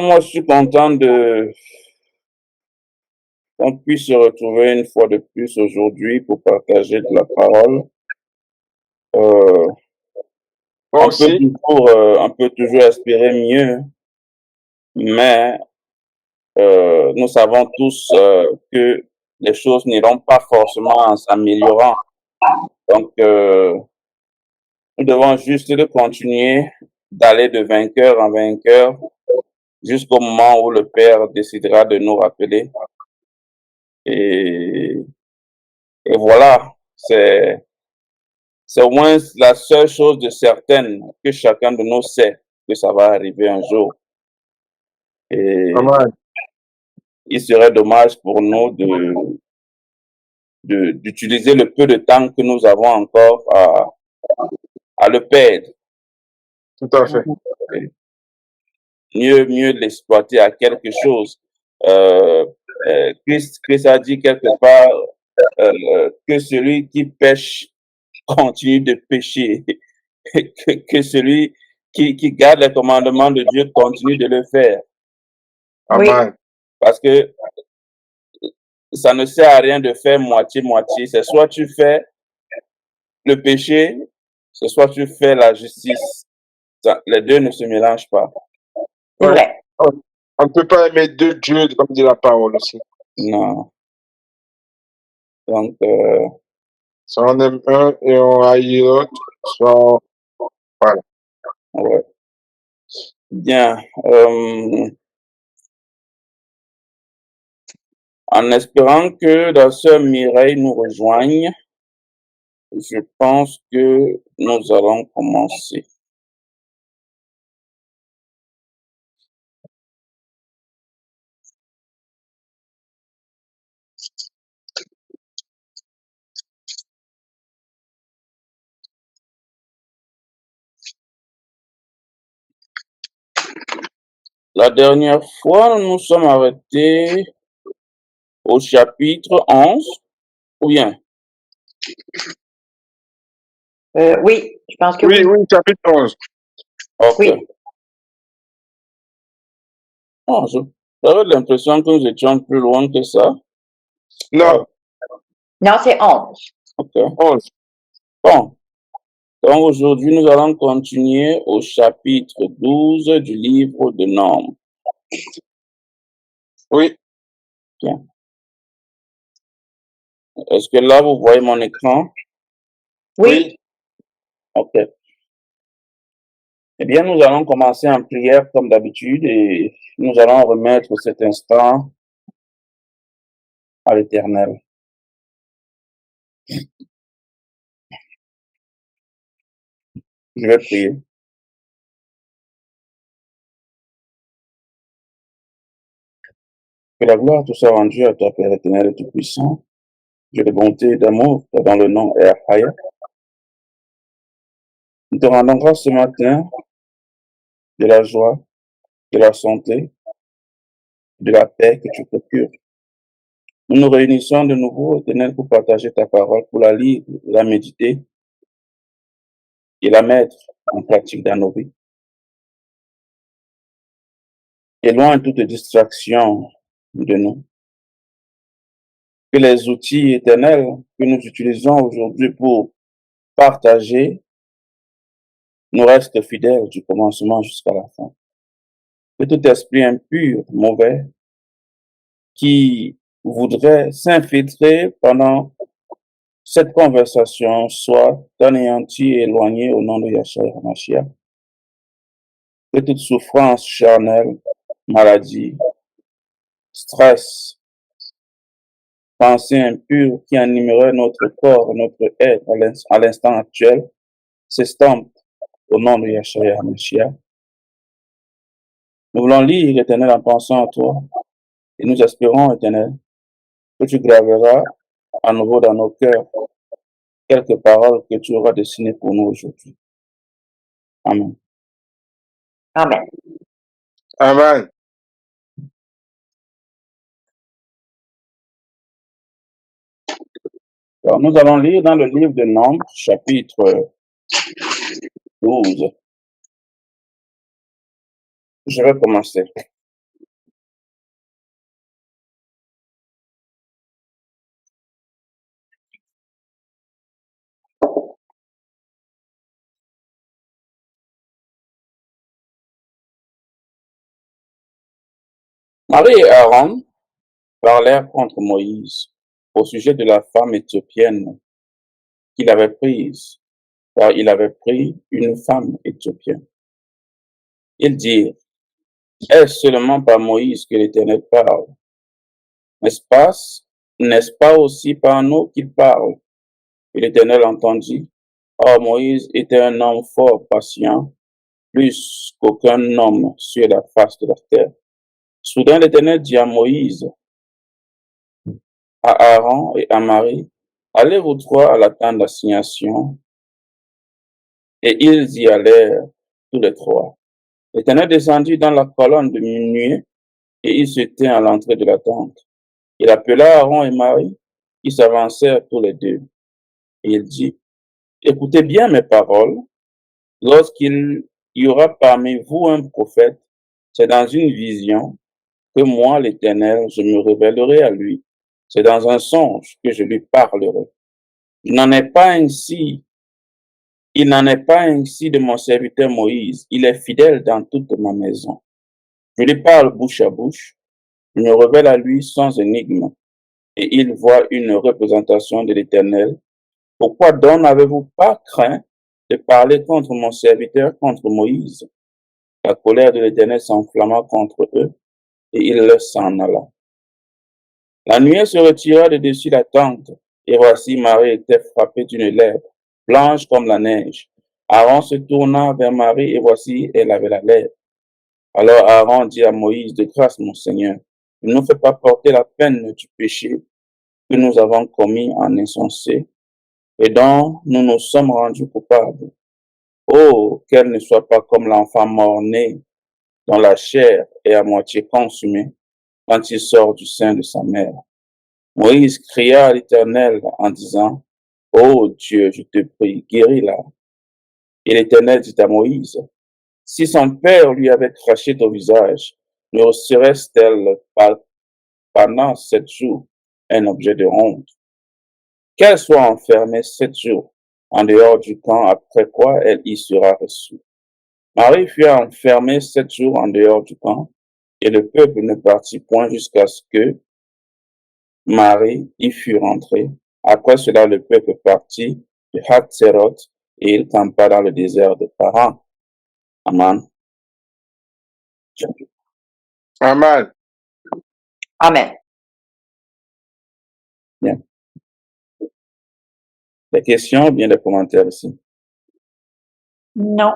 Moi, je suis content qu'on puisse se retrouver une fois de plus aujourd'hui pour partager de la parole. Euh, Moi aussi. on peut toujours espérer mieux, mais nous savons tous que les choses n'iront pas forcément en s'améliorant. Donc, nous devons juste de continuer d'aller de vainqueur en vainqueur jusqu'au moment où le Père décidera de nous rappeler. Et, et voilà, c'est au moins la seule chose de certaine que chacun de nous sait que ça va arriver un jour. Et Amen. il serait dommage pour nous d'utiliser le peu de temps que nous avons encore à le perdre. Tout à fait. Mieux l'exploiter à quelque chose. Euh, Christ a dit quelque part que celui qui pêche continue de pécher, que celui qui garde les commandements de Dieu continue de le faire. Oui, Amen. Parce que ça ne sert à rien de faire moitié-moitié. C'est soit tu fais le péché, c'est soit tu fais la justice. Les deux ne se mélangent pas. c'est Ouais. vrai. On ne peut pas aimer deux dieux, comme dit la parole aussi. Non. Donc, Soit on aime un et on haït l'autre, soit voilà. ouais. Bien. En espérant que la sœur Mireille nous rejoigne, je pense que nous allons commencer. La dernière fois, nous nous sommes arrêtés au chapitre 11, ou bien? Oui, je pense que Oui, oui. oui, chapitre 11. Ok. Oui. Oh, j'avais l'impression que nous étions plus loin que ça. Non, Non, c'est 11. Ok. 11. Bon. Donc aujourd'hui, nous allons continuer au chapitre 12 du livre de Nombres. Oui, Bien. Est-ce que là, vous voyez mon écran? Oui. oui. Ok. Eh bien, nous allons commencer en prière comme d'habitude et nous allons remettre cet instant à l'Éternel. Je vais prier. Que la gloire te soit rendue à toi, Père éternel et tout-puissant, Dieu de bonté et d'amour, dans le nom et Ahaya. Nous te rendons grâce ce matin de la joie, de la santé, de la paix que tu procures. Nous nous réunissons de nouveau, éternel, pour partager ta parole, pour la lire, la méditer et la mettre en pratique dans nos vies. Éloigne toute distraction de nous. Que les outils éternels que nous utilisons aujourd'hui pour partager nous restent fidèles du commencement jusqu'à la fin. Que tout esprit impur, mauvais, qui voudrait s'infiltrer pendant cette conversation soit anéanti et éloigné au nom de Yahshua HaMashiach. Que toute souffrance charnelle, maladie, stress, pensée impure qui animerait notre corps, notre être à l'instant actuel, s'estompe au nom de Yahshua HaMashiach. Nous voulons lire, éternel, en pensant à toi, et nous espérons, éternel, que tu graveras à nouveau dans nos cœurs quelques paroles que tu auras dessinées pour nous aujourd'hui. Amen. Amen. Amen. Alors, nous allons lire dans le livre de Nombres, chapitre 12. Je vais commencer. Marie et Aaron parlèrent contre Moïse au sujet de la femme éthiopienne qu'il avait prise, car il avait pris une femme éthiopienne. Ils dirent, est-ce seulement par Moïse que l'Éternel parle? N'est-ce pas, n'est-ce pas aussi par nous qu'il parle? Et l'Éternel entendit. Or Moïse était un homme fort patient, plus qu'aucun homme sur la face de la terre. Soudain l'Éternel dit à Moïse, à Aaron et à Marie, allez vous trois à la tente d'assignation. Et ils y allèrent tous les trois. L'Éternel descendit dans la colonne de nuée et il se tint à l'entrée de la tente. Il appela Aaron et Marie, qui s'avancèrent tous les deux. Et il dit, écoutez bien mes paroles. Lorsqu'il y aura parmi vous un prophète, c'est dans une vision que moi, l'Éternel, je me révélerai à lui. C'est dans un songe que je lui parlerai. Il n'en est pas ainsi de mon serviteur Moïse. Il est fidèle dans toute ma maison. Je lui parle bouche à bouche. Je me révèle à lui sans énigme. Et il voit une représentation de l'Éternel. Pourquoi donc n'avez-vous pas craint de parler contre mon serviteur, contre Moïse? La colère de l'Éternel s'enflamma contre eux, et il s'en alla. La nuée se retira de dessus la tente, et voici Marie était frappée d'une lèpre, blanche comme la neige. Aaron se tourna vers Marie, et voici elle avait la lèpre. Alors Aaron dit à Moïse, de grâce, mon Seigneur, ne nous fais pas porter la peine du péché que nous avons commis en insensé, et dont nous nous sommes rendus coupables. Oh, qu'elle ne soit pas comme l'enfant mort-né, dont la chair est à moitié consumée quand il sort du sein de sa mère. Moïse cria à l'Éternel en disant, ô Dieu, je te prie, guéris-la. Et l'Éternel dit à Moïse, si son père lui avait craché au visage, ne serait-elle pas pendant 7 jours un objet de honte? Qu'elle soit enfermée 7 jours en dehors du camp, après quoi elle y sera reçue. Marie fut enfermée 7 jours en dehors du camp, et le peuple ne partit point jusqu'à ce que Marie y fut rentrée. Après cela, le peuple partit de Hatzeroth et il campa dans le désert de Paran. Amen. Amen. Amen. Bien. Des questions ou bien des commentaires ici? Non.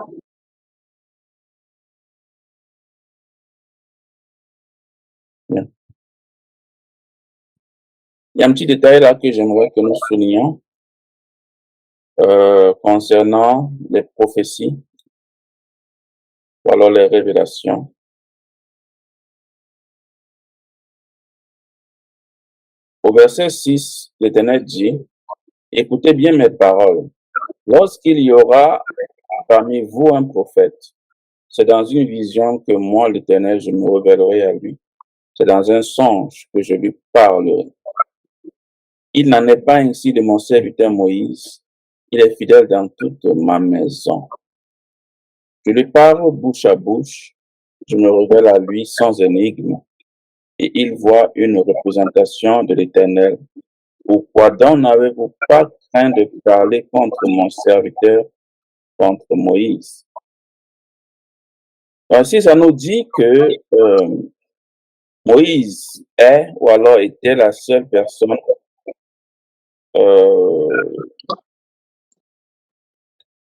Bien. Il y a un petit détail là que j'aimerais que nous soulignions concernant les prophéties ou alors les révélations. Au verset 6, l'Éternel dit, écoutez bien mes paroles. Lorsqu'il y aura parmi vous un prophète, c'est dans une vision que moi, l'Éternel, je me révélerai à lui. C'est dans un songe que je lui parlerai. Il n'en est pas ainsi de mon serviteur Moïse. Il est fidèle dans toute ma maison. Je lui parle bouche à bouche. Je me révèle à lui sans énigme. Et il voit une représentation de l'Éternel. Pourquoi donc n'avez-vous pas craint de parler contre mon serviteur, contre Moïse? Ainsi, ça nous dit que Moïse est ou alors était la seule personne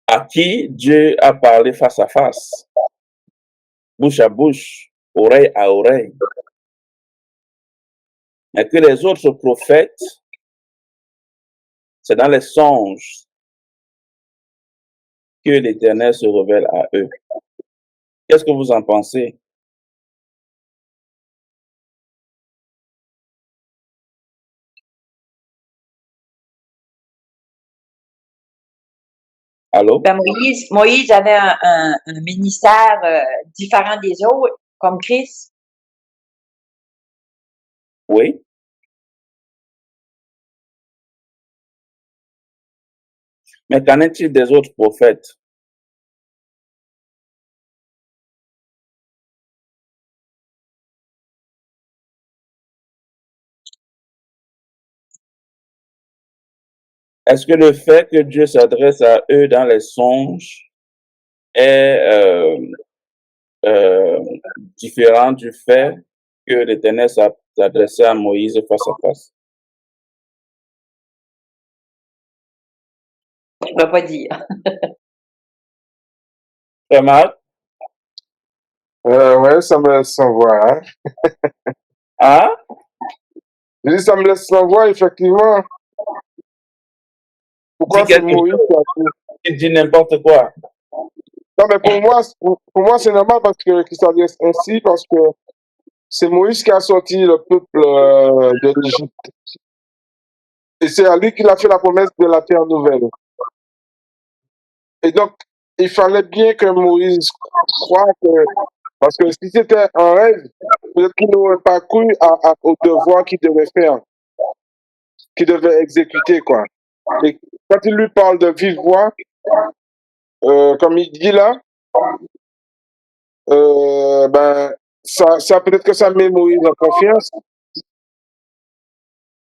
à qui Dieu a parlé face à face, bouche à bouche, oreille à oreille. Mais que les autres prophètes, c'est dans les songes que l'Éternel se révèle à eux. Qu'est-ce que vous en pensez? Allô? Ben, Moïse avait un ministère différent des autres, comme Christ. Oui? Mais qu'en est-il des autres prophètes? Est-ce que le fait que Dieu s'adresse à eux dans les songes est euh, différent du fait que l'Éternel s'adressait à Moïse face à face? Je ne peux pas dire. Remarque, Ouais, ça me laisse sans voix, hein. hein? Je dis, ça me laisse sans voix, effectivement. Pourquoi Dis c'est quelque Moïse chose, qui a fait? tu dis n'importe quoi. Non, mais pour moi, c'est normal parce que qu'il s'adresse ainsi, parce que c'est Moïse qui a sorti le peuple de l'Égypte. Et c'est à lui qu'il a fait la promesse de la terre nouvelle. Et donc, il fallait bien que Moïse croie que, parce que si c'était un rêve, peut-être qu'il n'aurait pas cru au devoir qu'il devait faire, qu'il devait exécuter, quoi. Et quand il lui parle de vive voix, comme il dit là, ben, ça peut-être que ça met Moïse en confiance.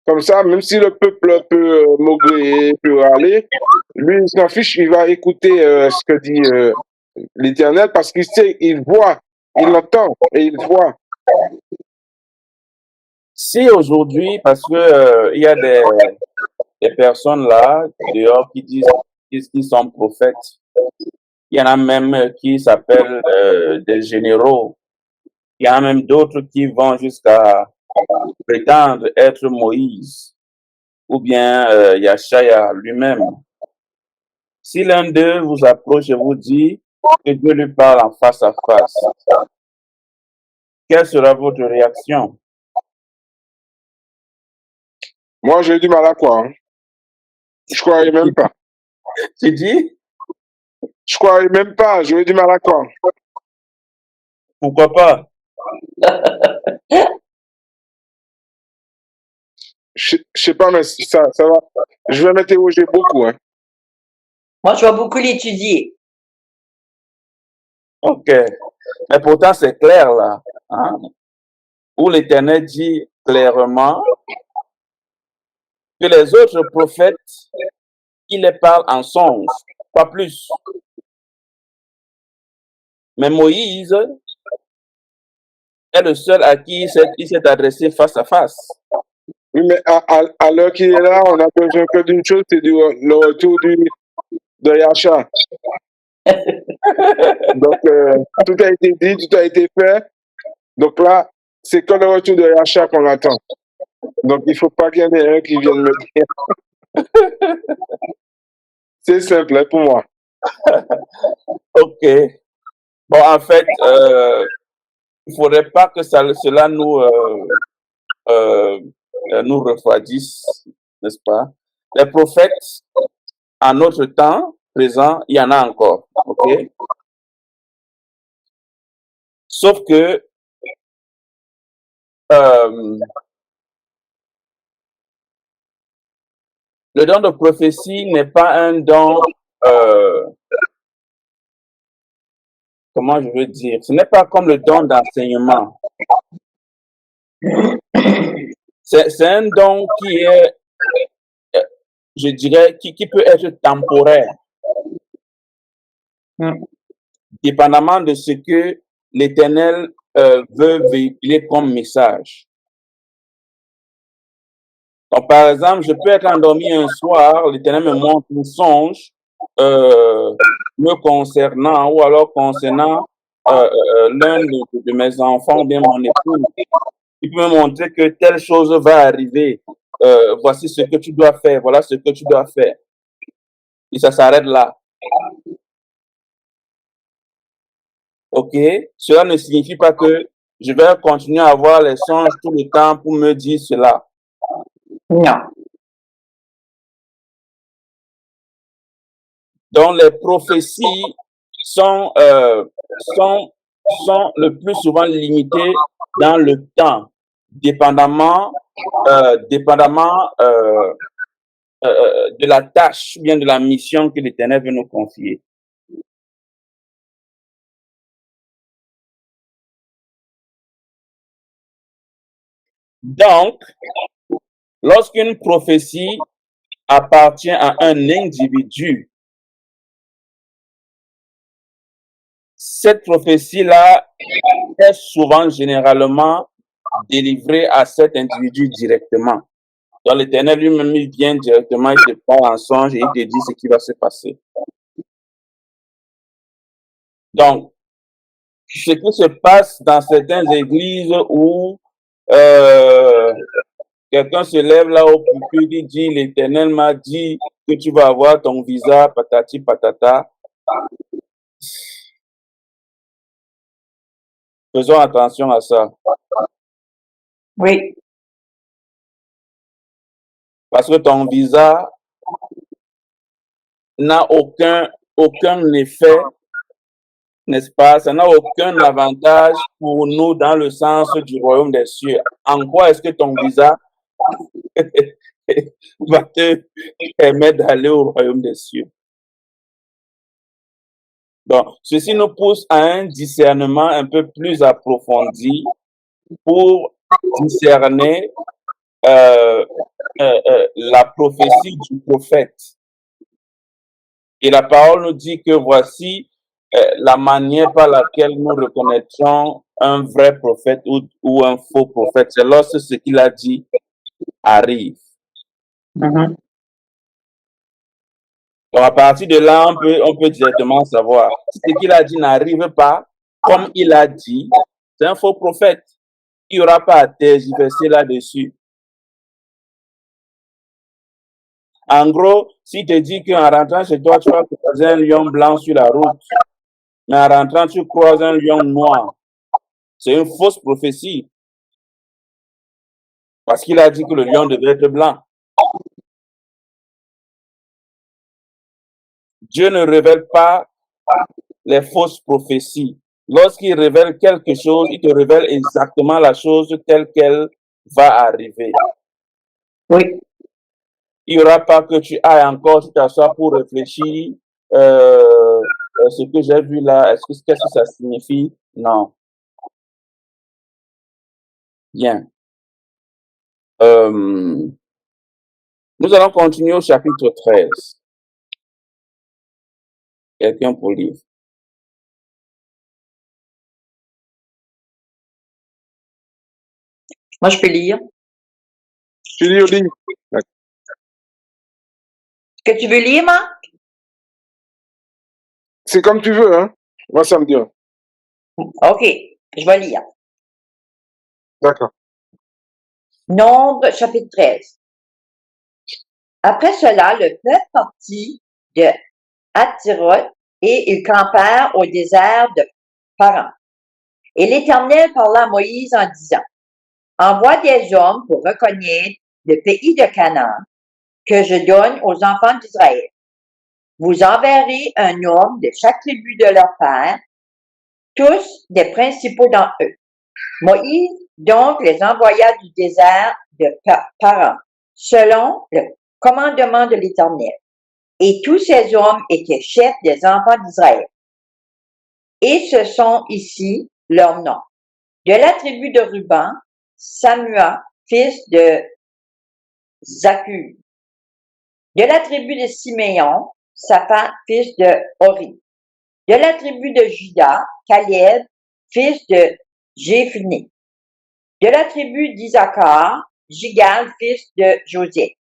Comme ça, même si le peuple peut maugréer, peut râler, lui, il s'en fiche, il va écouter ce que dit l'Éternel parce qu'il sait, il voit, il entend et il voit. Si aujourd'hui, parce que il y a des personnes là dehors qui disent qu'ils sont prophètes, il y en a même qui s'appellent des généraux, il y en a même d'autres qui vont jusqu'à prétendre être Moïse ou bien Yachaya lui-même. Si l'un d'eux vous approche et vous dit que Dieu lui parle en face à face, quelle sera votre réaction? Moi, j'ai du mal à croire, hein. Je croyais même pas. Tu dis, Je croyais même pas, j'ai du mal à croire. pourquoi pas? Je sais pas, mais ça va. Je vais m'interroger beaucoup, hein. Moi, je vais beaucoup l'étudier. Ok. Mais pourtant, c'est clair là, hein, où l'Éternel dit clairement que les autres prophètes, il les parle en songe, pas plus. Mais Moïse est le seul à qui il s'est adressé face à face. Oui, mais à l'heure qu'il est là, on a besoin que d'une chose, c'est le retour de Yacha. Donc, tout a été dit, tout a été fait. Donc là, c'est que le retour de Yacha qu'on attend. Donc, il ne faut pas qu'il y en ait un qui vienne me dire. C'est simple, hein, pour moi. Ok. Bon, en fait, il faudrait pas que cela nous refroidisse, n'est-ce pas? Les prophètes, en notre temps présent, il y en a encore, ok? Sauf que euh, le don de prophétie n'est pas un don, euh, comment je veux dire, ce n'est pas comme le don d'enseignement. C'est un don qui est, euh, je dirais, qui peut être temporaire, Mm. dépendamment de ce que l'Éternel veut véhiculer comme message. Donc, par exemple, je peux être endormi un soir, l'Éternel me montre un songe me concernant ou alors concernant l'un de mes enfants ou bien mon époux. Il peut me montrer que telle chose va arriver. Voici ce que tu dois faire. Voilà ce que tu dois faire. Et ça s'arrête là. OK? Cela ne signifie pas que je vais continuer à avoir les songes tout le temps pour me dire cela. Non. Donc, les prophéties sont, sont le plus souvent limitées dans le temps, dépendamment, dépendamment de la tâche ou bien de la mission que l'Éternel veut nous confier. Donc, lorsqu'une prophétie appartient à un individu, cette prophétie-là est souvent, généralement, délivrée à cet individu directement. Donc l'Éternel lui-même, il vient directement, il te parle en songe et il te dit ce qui va se passer. Donc, ce qui se passe dans certaines églises où quelqu'un se lève là au pulpit, il dit, l'Éternel m'a dit que tu vas avoir ton visa, patati patata. Faisons attention à ça. Oui. Parce que ton visa n'a aucun effet, n'est-ce pas? Ça n'a aucun avantage pour nous dans le sens du royaume des cieux. En quoi est-ce que ton visa va te permettre d'aller au royaume des cieux? Donc, ceci nous pousse à un discernement un peu plus approfondi pour discerner la prophétie du prophète. Et la parole nous dit que voici la manière par laquelle nous reconnaîtrons un vrai prophète ou un faux prophète. C'est lorsque ce qu'il a dit arrive. Mhm. Donc à partir de là, on peut directement savoir. Si ce qu'il a dit n'arrive pas comme il a dit, c'est un faux prophète. Il n'y aura pas à tergiverser là-dessus. En gros, si tu dis qu'en rentrant chez toi, tu vas croiser un lion blanc sur la route, mais en rentrant, tu croises un lion noir, c'est une fausse prophétie. Parce qu'il a dit que le lion devait être blanc. Dieu ne révèle pas les fausses prophéties. Lorsqu'il révèle quelque chose, il te révèle exactement la chose telle qu'elle va arriver. Oui. Il n'y aura pas que tu ailles encore, tu t'assois pour réfléchir. Ce que j'ai vu là, qu'est-ce que ça signifie? Non. Bien. Nous allons continuer au chapitre 13. Quelqu'un pour lire. Moi, je peux lire. Tu lis au lit. Est-ce que tu veux lire, Marc? C'est comme tu veux, hein. Moi, ça me dit. OK, je vais lire. D'accord. Nombre, chapitre 13. Après cela, le peuple partit de Hattiroth et ils campèrent au désert de Paran. Et l'Éternel parla à Moïse en disant, envoie des hommes pour reconnaître le pays de Canaan que je donne aux enfants d'Israël. Vous enverrez un homme de chaque tribu de leur père, tous des principaux d'entre eux. Moïse donc les envoya du désert de Paran, selon le commandement de l'Éternel. Et tous ces hommes étaient chefs des enfants d'Israël. Et ce sont ici leurs noms. De la tribu de Ruben, Samua, fils de Zakur. De la tribu de Siméon, Saphan, fils de Hori. De la tribu de Juda, Caleb, fils de Jéphuné. De la tribu d'Isaacar, Jigal, fils de José.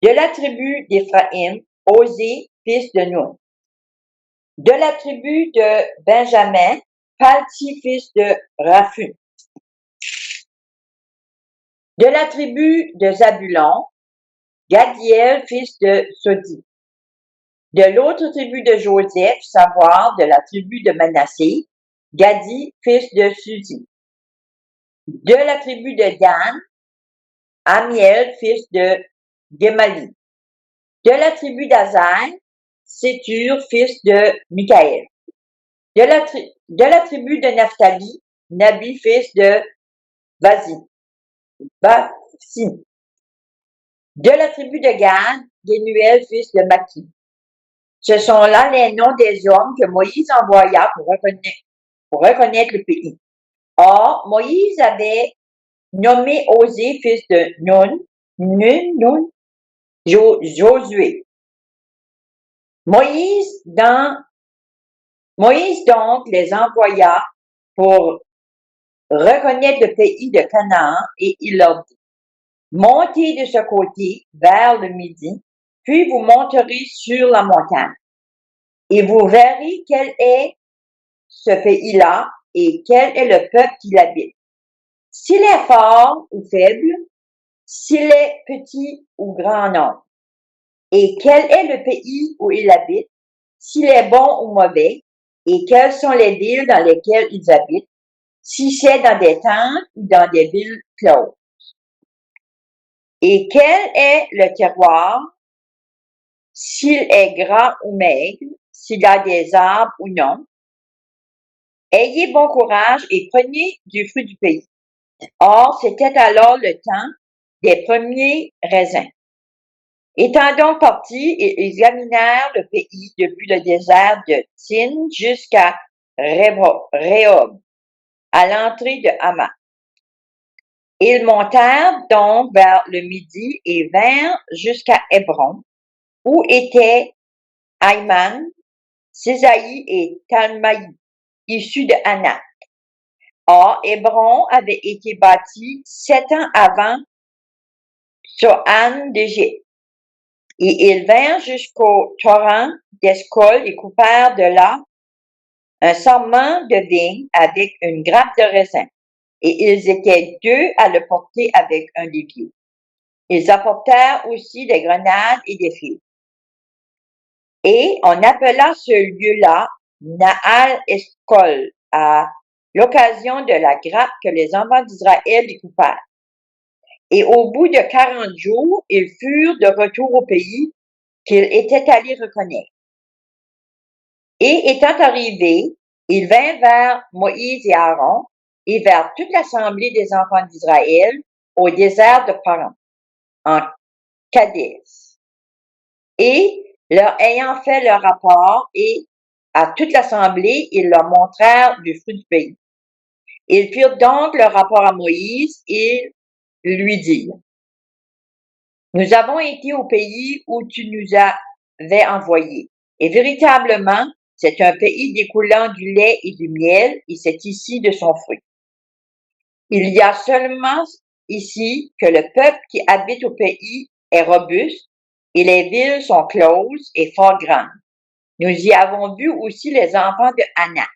De la tribu d'Éphraïm, Osée, fils de Nun. De la tribu de Benjamin, Palti, fils de Raphu. De la tribu de Zabulon, Gadiel, fils de Sodi. De l'autre tribu de Joseph, savoir de la tribu de Manassé, Gadi, fils de Suzi. De la tribu de Dan, Amiel, fils de Gemali. De la tribu d'Azaï, Sétur, fils de Michaël. De la tribu de Naphtali, Nabi, fils de Vasi. De la tribu de Gad, Genuel, fils de Maki. Ce sont là les noms des hommes que Moïse envoya pour reconnaître le pays. Or, Moïse avait nommé Osée, fils de Nun, Josué. Moïse donc les envoya pour reconnaître le pays de Canaan et il leur dit, montez de ce côté vers le midi, puis vous monterez sur la montagne et vous verrez quel est ce pays-là et quel est le peuple qui l'habite. S'il est fort ou faible, s'il est petit ou grand nombre, et quel est le pays où il habite, s'il est bon ou mauvais, et quelles sont les villes dans lesquelles ils habitent, si c'est dans des tentes ou dans des villes closes. Et quel est le terroir, s'il est gras ou maigre, s'il a des arbres ou non. Ayez bon courage et prenez du fruit du pays. Or, c'était alors le temps des premiers raisins. Étant donc partis, ils examinèrent le pays depuis le désert de Tsin jusqu'à Rehob, à l'entrée de Hamath. Ils montèrent donc vers le midi et vinrent jusqu'à Hébron, où étaient Aïman, Sésaï et Talmaï, issus de Anath. Or, Hébron avait été bâti 7 ans avant Sohan d'Égypte. Et ils vinrent jusqu'au torrent d'Escol et coupèrent de là un sarment de vigne avec une grappe de raisin. Et ils étaient 2 à le porter avec un levier. Ils apportèrent aussi des grenades et des fils. Et on appela ce lieu-là Naal Escol à l'occasion de la grappe que les enfants d'Israël découpèrent. Et au bout de 40 jours, ils furent de retour au pays qu'ils étaient allés reconnaître. Et étant arrivés, ils vinrent vers Moïse et Aaron et vers toute l'assemblée des enfants d'Israël au désert de Paran, en Kadès. Et leur ayant fait leur rapport et à toute l'assemblée, ils leur montrèrent du fruit du pays. Ils firent donc leur rapport à Moïse et lui dirent, nous avons été au pays où tu nous avais envoyés. Et véritablement, c'est un pays découlant du lait et du miel, et c'est ici de son fruit. Il y a seulement ici que le peuple qui habite au pays est robuste, et les villes sont closes et fort grandes. Nous y avons vu aussi les enfants de Anak.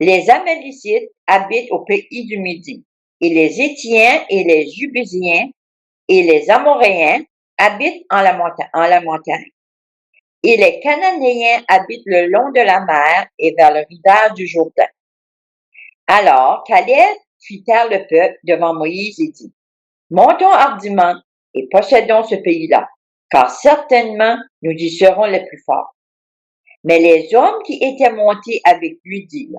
Les Amalicites habitent au pays du Midi, et les Étiens et les Jubésiens et les Amoréens habitent en la montagne. Et les Cananéens habitent le long de la mer et vers le rivage du Jourdain. Alors, Caleb fit taire le peuple devant Moïse et dit, montons hardiment et possédons ce pays-là, car certainement nous y serons les plus forts. Mais les hommes qui étaient montés avec lui dirent,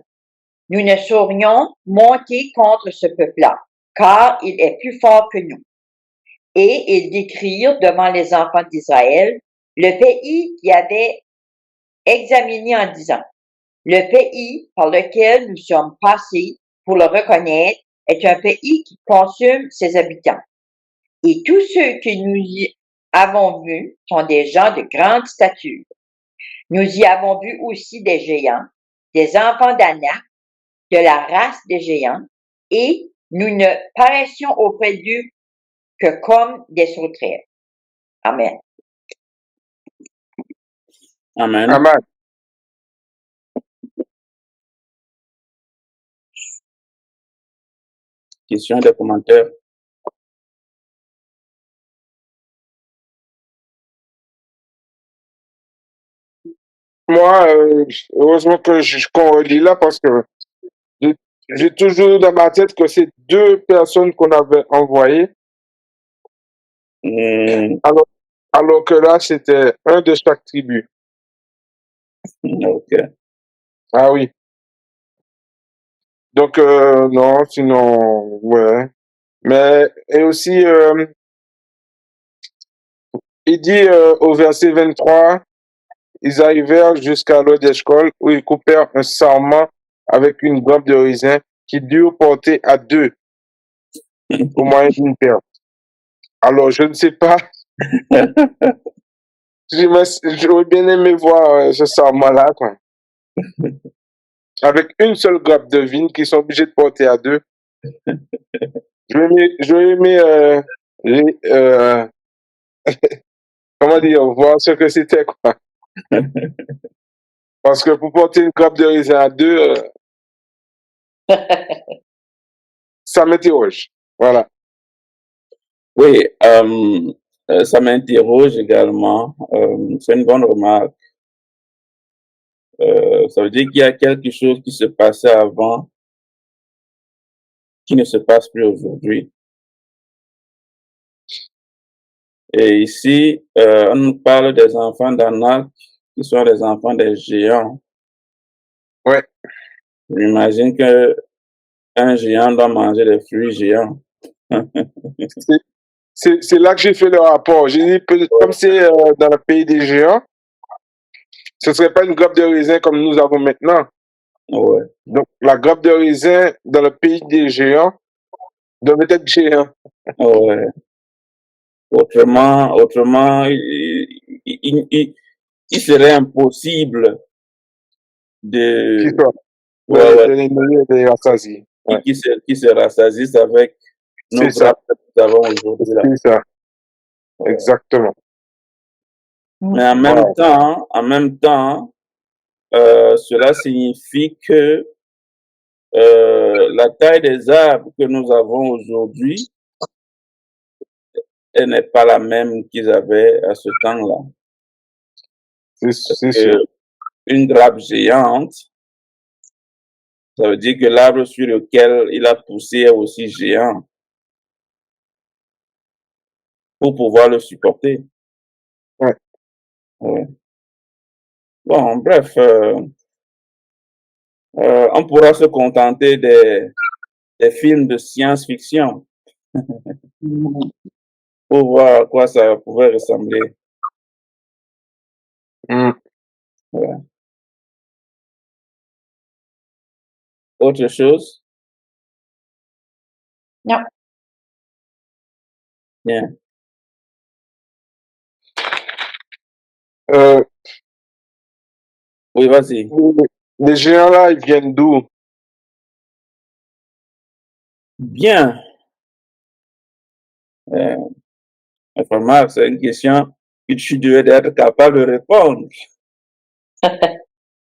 nous ne saurions monter contre ce peuple-là, car il est plus fort que nous. Et ils décrirent devant les enfants d'Israël le pays qu'ils avaient examiné en disant, le pays par lequel nous sommes passés pour le reconnaître est un pays qui consume ses habitants. Et tous ceux que nous y avons vus sont des gens de grande stature. Nous y avons vu aussi des géants, des enfants d'Anak, de la race des géants, et nous ne paraissions auprès d'eux que comme des sauterelles. Amen. Amen. Amen. Questions, des commentaires? Moi, heureusement que qu'on relit là parce que j'ai toujours dans ma tête que c'est 2 personnes qu'on avait envoyées, alors que là, c'était un de chaque tribu. Ok. Ah oui. Donc, non, sinon, ouais. Mais, et aussi, il dit au verset 23, ils arrivèrent jusqu'à l'eau d'Eshcol où ils coupèrent un sarment avec une grappe de raisin qui dut porter à 2 au moyen d'une paire. Alors, je ne sais pas J'aurais bien aimé voir ce serment-là, quoi. Avec une seule grappe de vigne qu'ils sont obligés de porter à deux. J'aurais aimé comment dire, voir ce que c'était, quoi. Parce que pour porter une grappe de raisin à deux, ça m'interroge. Voilà. Oui, ça m'interroge également. C'est une bonne remarque. Ça veut dire qu'il y a quelque chose qui se passait avant qui ne se passe plus aujourd'hui. Et ici, on nous parle des enfants d'Anak qui sont les enfants des géants. Ouais. J'imagine que un géant doit manger des fruits géants. C'est là que j'ai fait le rapport. J'ai dit, comme c'est dans le pays des géants, ce ne serait pas une grappe de raisin comme nous avons maintenant. Ouais. Donc, la grappe de raisin dans le pays des géants devait être géant. Ouais. Autrement, il serait impossible de, Qui soit ouais, ouais, de les nourrir et de les rassasier. Ouais. qui se rassasisse avec nos C'est ça. grappes que nous avons aujourd'hui là. C'est ça. Exactement. Mais en même temps, cela signifie que la taille des arbres que nous avons aujourd'hui, elle n'est pas la même qu'ils avaient à ce temps-là. C'est sûr. Une grappe géante, ça veut dire que l'arbre sur lequel il a poussé est aussi géant pour pouvoir le supporter. Ouais. Ouais. Bon, bref, on pourra se contenter des films de science-fiction pour voir à quoi ça pouvait ressembler. Mm. Ouais. Autre chose? Non. Bien. Oui, vas-y. Les géants là, ils viennent d'où? Bien. Vraiment, c'est une question que tu devais être capable de répondre.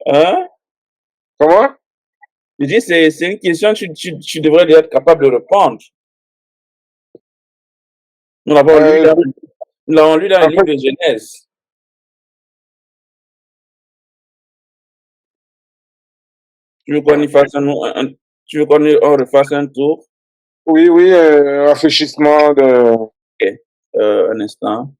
Hein? Comment? Je dis, c'est une question que tu devrais être capable de répondre. Nous l'avons lu Euh, dans le en livre fait, de Genèse. Tu veux qu'on y fasse tu veux qu'on refasse un tour? oui, rafraîchissement de. Ok. Un instant.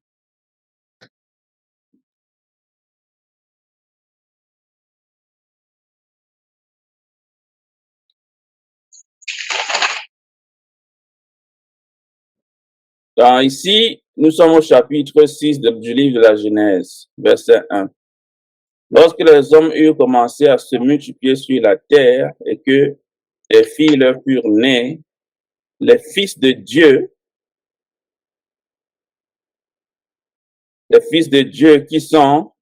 Ici, nous sommes au chapitre 6 du livre de la Genèse, verset 1. Lorsque les hommes eurent commencé à se multiplier sur la terre et que les filles leur furent nées, les fils de Dieu qui sont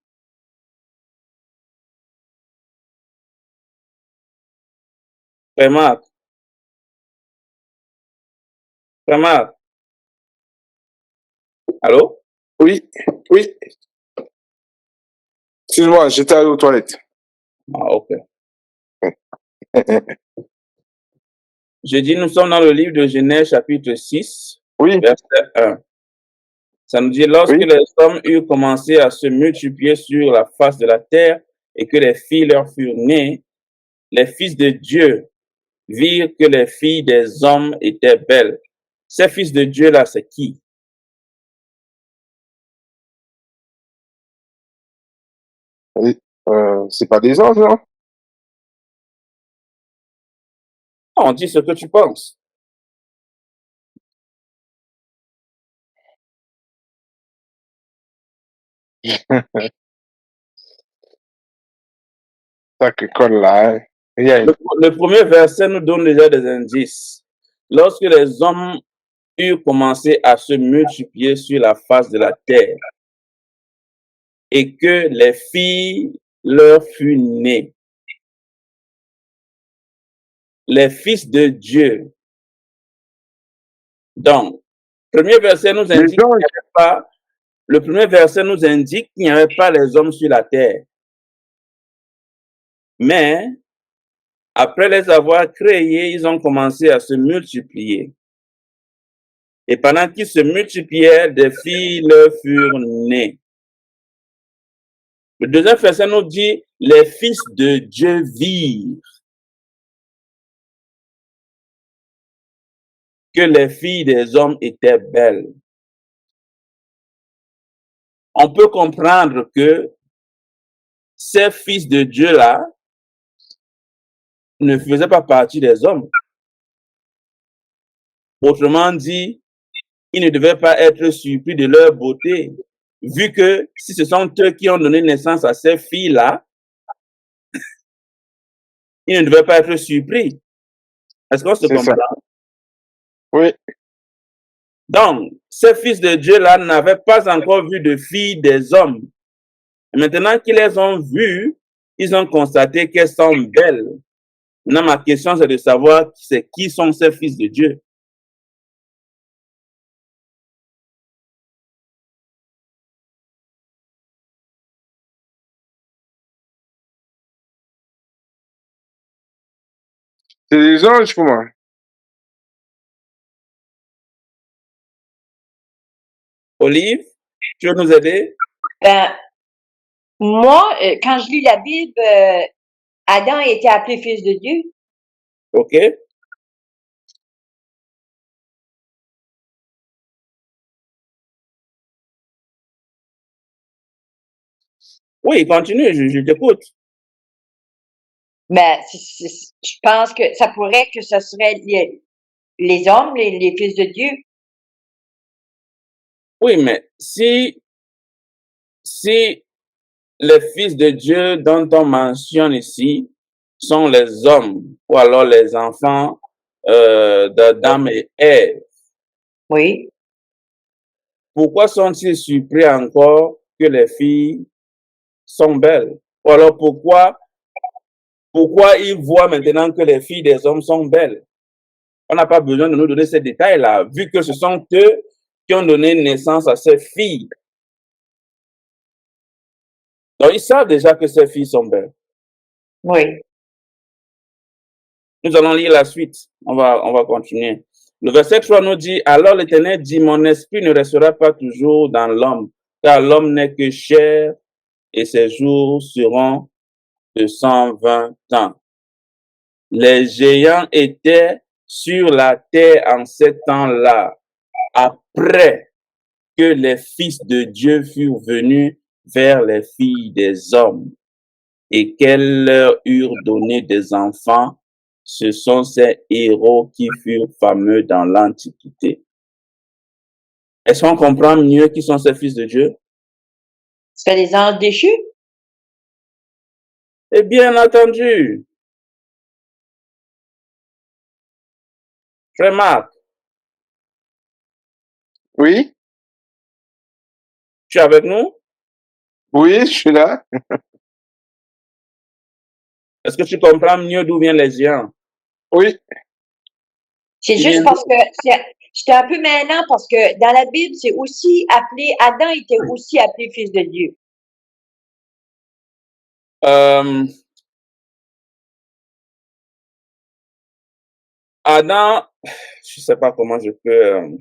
Frère Marc, allô? Oui. Excuse-moi, j'étais allé aux toilettes. Ah, ok. Je dis, nous sommes dans le livre de Genèse, chapitre 6, Oui, verset 1. Ça nous dit, lorsque oui. les hommes eurent commencé à se multiplier sur la face de la terre et que les filles leur furent nées, les fils de Dieu virent que les filles des hommes étaient belles. Ces fils de Dieu-là, c'est qui? Oui. C'est pas des anges, non? On dit ce que tu penses. Ça que colle là. Hein. Le premier verset nous donne déjà des indices. Lorsque les hommes eurent commencé à se multiplier sur la face de la terre et que les filles leur furent nées. Les fils de Dieu. Donc, premier verset nous Les indique qu'il anges, n'y avait pas, le premier verset nous indique qu'il n'y avait pas les hommes sur la terre. Mais, après les avoir créés, ils ont commencé à se multiplier. Et pendant qu'ils se multipliaient, des filles leur furent nées. Le deuxième verset nous dit, les fils de Dieu virent que les filles des hommes étaient belles. On peut comprendre que ces fils de Dieu-là ne faisaient pas partie des hommes. Autrement dit, ils ne devaient pas être surpris de leur beauté, vu que si ce sont eux qui ont donné naissance à ces filles-là, ils ne devaient pas être surpris. Est-ce qu'on se c'est ça. comprend? Oui, Donc, ces fils de Dieu-là n'avaient pas encore vu de filles des hommes. Et maintenant qu'ils les ont vues, ils ont constaté qu'elles sont belles. Maintenant, ma question, c'est de savoir qui sont ces fils de Dieu. c'est des anges pour moi. Olive, tu veux nous aider? Ben, moi, quand je lis la Bible, Adam a été appelé fils de Dieu. OK? Oui, continue, je t'écoute. Ben, je pense que ça pourrait que ce serait les hommes, les fils de Dieu. Oui, mais si les fils de Dieu dont on mentionne ici sont les hommes ou alors les enfants d'Adam et Ève, Oui. pourquoi sont-ils surpris encore que les filles sont belles? Ou alors pourquoi ils voient maintenant que les filles des hommes sont belles? On n'a pas besoin de nous donner ces détails-là, vu que ce sont eux qui ont donné naissance à ces filles. Donc, ils savent déjà que ces filles sont belles. Oui. Nous allons lire la suite. On va continuer. Le verset 3 nous dit, alors l'Éternel dit, mon esprit ne restera pas toujours dans l'homme, car l'homme n'est que chair et ses jours seront de 120 ans. Les géants étaient sur la terre en ces temps-là, après que les fils de Dieu furent venus vers les filles des hommes et qu'elles leur eurent donné des enfants. Ce sont ces héros qui furent fameux dans l'Antiquité. Est-ce qu'on comprend mieux qui sont ces fils de Dieu? C'est les anges déchus? Et bien entendu, frère Marc, Oui, tu es avec nous? oui, je suis là. Est-ce que tu comprends mieux d'où viennent les géants? Oui, C'est Ils juste viennent parce que j'étais un peu mêlant parce que dans la Bible, c'est aussi appelé, Adam était aussi appelé fils de Dieu. Adam, je sais pas comment je peux.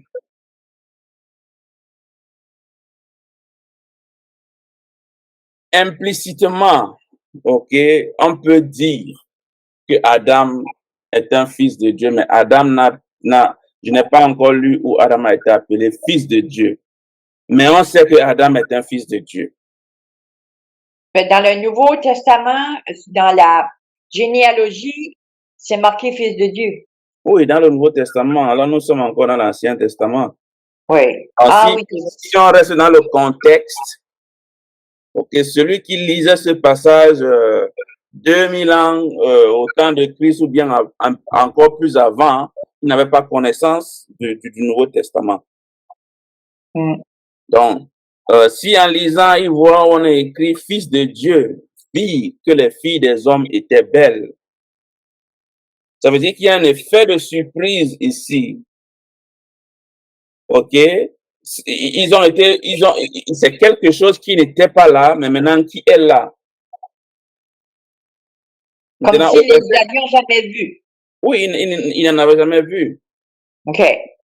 Implicitement, ok, on peut dire que Adam est un fils de Dieu, mais je n'ai pas encore lu où Adam a été appelé fils de Dieu. Mais on sait que Adam est un fils de Dieu. Mais dans le Nouveau Testament, dans la généalogie, c'est marqué fils de Dieu. Oui, dans le Nouveau Testament, alors nous sommes encore dans l'Ancien Testament. Oui. Alors, Ah oui, c'est vrai. si on reste dans le contexte, ok, celui qui lisait ce passage 2000 ans au temps de Christ ou bien encore plus avant, ils n'avaient pas connaissance du Nouveau Testament. Mm. Donc, si en lisant, ils voient, on a écrit Fils de Dieu, dit que les filles des hommes étaient belles. Ça veut dire qu'il y a un effet de surprise ici. OK? C'est quelque chose qui n'était pas là, mais maintenant qui est là. Comme Maintenant, si ils ne l'avions jamais vu. oui, il n'en avait jamais vu. OK.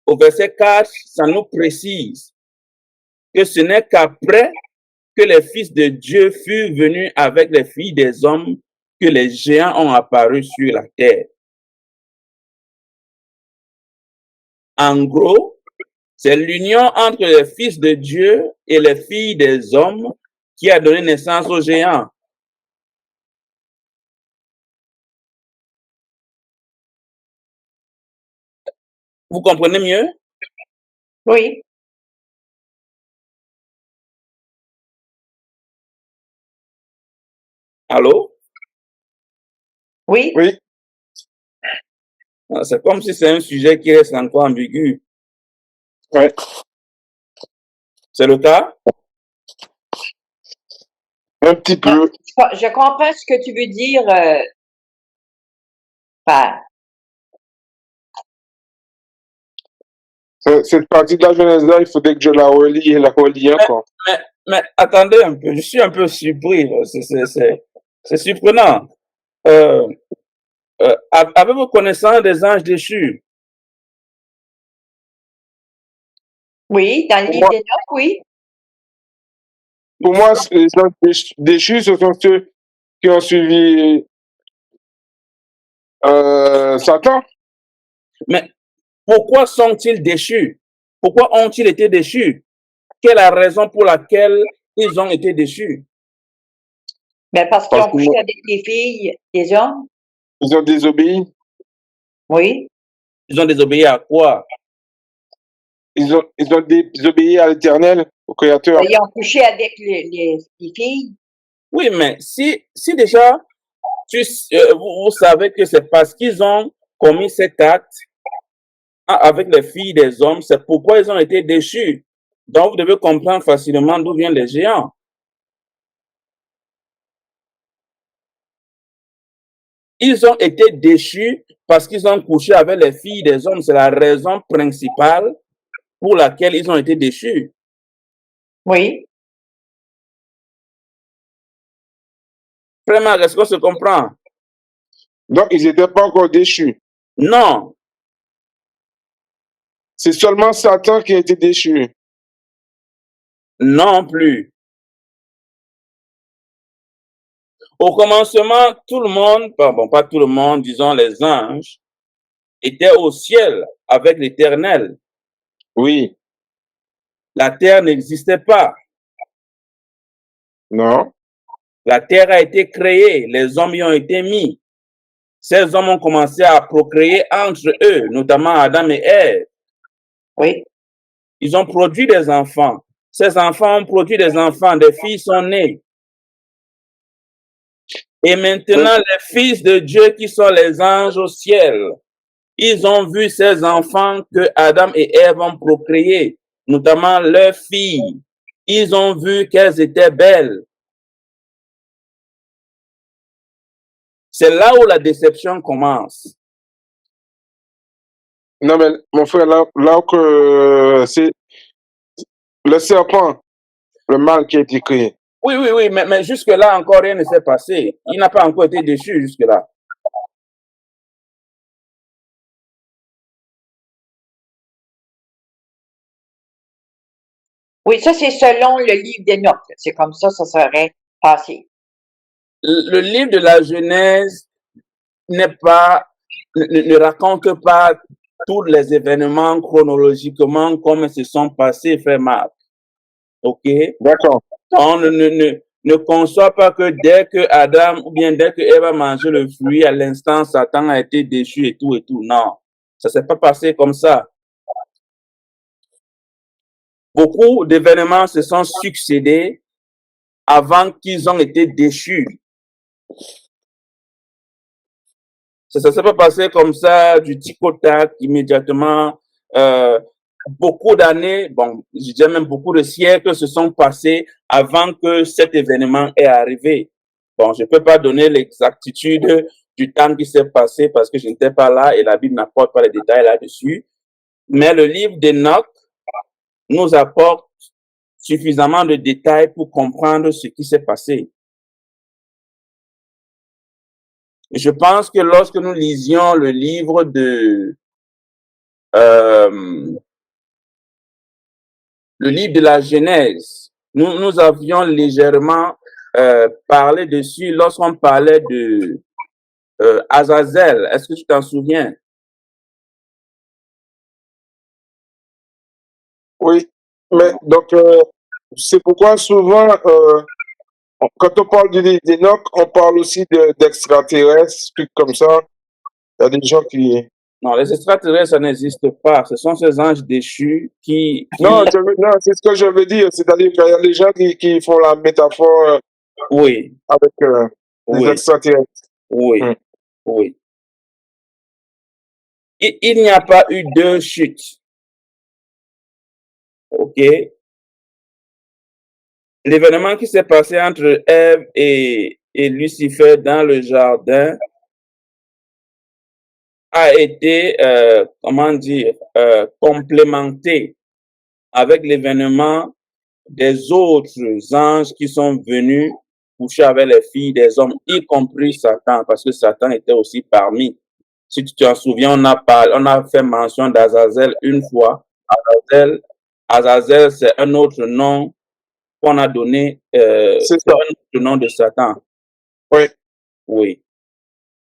Au verset 4, ça nous précise que ce n'est qu'après que les fils de Dieu furent venus avec les filles des hommes que les géants ont apparu sur la terre. En gros, c'est l'union entre les fils de Dieu et les filles des hommes qui a donné naissance aux géants. Vous comprenez mieux? Oui. Allô? Oui. Oui. C'est comme si c'est un sujet qui reste encore ambigu. Ouais. C'est le cas? Un petit peu. Je comprends ce que tu veux dire, Père. Cette partie de la Genèse-là, il faudrait que je la relis et la relis encore. Mais attendez un peu, je suis un peu surpris. C'est surprenant. Avez-vous connaissance des anges déchus? Oui, dans le Pour livre moi, d'Enoch, oui. pour moi, les anges déchus, ce sont ceux qui ont suivi Satan. Mais pourquoi sont-ils déchus? Pourquoi ont-ils été déchus? Quelle est la raison pour laquelle ils ont été déchus? Ben, parce qu'ils Parce ont couché avec les filles des hommes. qu'ils ont désobéi. Oui. Ils ont désobéi à quoi? Ils ont désobéi à l'Éternel, au Créateur. Ben, ils ont couché avec les filles. Oui, mais si déjà vous savez que c'est parce qu'ils ont commis cet acte avec les filles des hommes, c'est pourquoi ils ont été déchus. Donc, vous devez comprendre facilement d'où viennent les géants. Ils ont été déchus parce qu'ils ont couché avec les filles des hommes. C'est la raison principale pour laquelle ils ont été déchus. Oui. Vraiment, est-ce qu'on se comprend? Donc, ils n'étaient pas encore déchus. Non. C'est seulement Satan qui a été déchu. Non plus. Au commencement, tout le monde, bon, pas tout le monde, disons les anges, étaient au ciel avec l'Éternel. Oui. La terre n'existait pas. Non. La terre a été créée, les hommes y ont été mis. Ces hommes ont commencé à procréer entre eux, notamment Adam et Ève. Oui. Ils ont produit des enfants. Ces enfants ont produit des enfants, des filles sont nées. Et maintenant, les fils de Dieu qui sont les anges au ciel, ils ont vu ces enfants que Adam et Ève ont procréés, notamment leurs filles. Ils ont vu qu'elles étaient belles. C'est là où la déception commence. Non, mais mon frère, là que c'est le serpent, le mal qui a été créé. Oui, mais jusque-là encore rien ne s'est passé. Il n'a pas encore été déchu jusque-là. Oui, ça, c'est selon le livre d'Enoch. C'est comme ça serait passé. Le livre de la Genèse ne raconte pas tous les événements chronologiquement comme ils se sont passés, frère Marc. OK? D'accord. On ne conçoit pas que dès que Adam ou bien dès que Ève a mangé le fruit, à l'instant, Satan a été déchu et tout et tout. Non, ça s'est pas passé comme ça. Beaucoup d'événements se sont succédés avant qu'ils ont été déchus. Ça s'est pas passé comme ça, du tic au tac, immédiatement. Beaucoup d'années, bon, je dirais même beaucoup de siècles se sont passés avant que cet événement ait arrivé. Bon, je peux pas donner l'exactitude du temps qui s'est passé parce que je n'étais pas là et la Bible n'apporte pas les détails là-dessus. Mais le livre d'Enoch nous apporte suffisamment de détails pour comprendre ce qui s'est passé. Je pense que lorsque nous lisions le livre de la Genèse, nous avions légèrement parlé dessus lorsqu'on parlait de Azazel. Est-ce que tu t'en souviens? Oui, mais donc, c'est pourquoi souvent, quand on parle du livre d'Enoch, on parle aussi d'extraterrestres, trucs comme ça. Il y a des gens qui... Non, les extraterrestres, ça n'existe pas. Ce sont ces anges déchus qui... Non, non, c'est ce que je veux dire. C'est-à-dire qu'il y a des gens qui font la métaphore Oui, avec les oui, extraterrestres. oui, Hmm. oui. Il n'y a pas eu deux chutes. OK? L'événement qui s'est passé entre Ève et Lucifer dans le jardin a été, comment dire, complémenté avec l'événement des autres anges qui sont venus coucher avec les filles des hommes, y compris Satan, parce que Satan était aussi parmi. Si tu t'en souviens, on a fait mention d'Azazel une fois. Azazel, c'est un autre nom qu'on a donné, C'est c'est ça. un autre nom de Satan. Oui, Oui.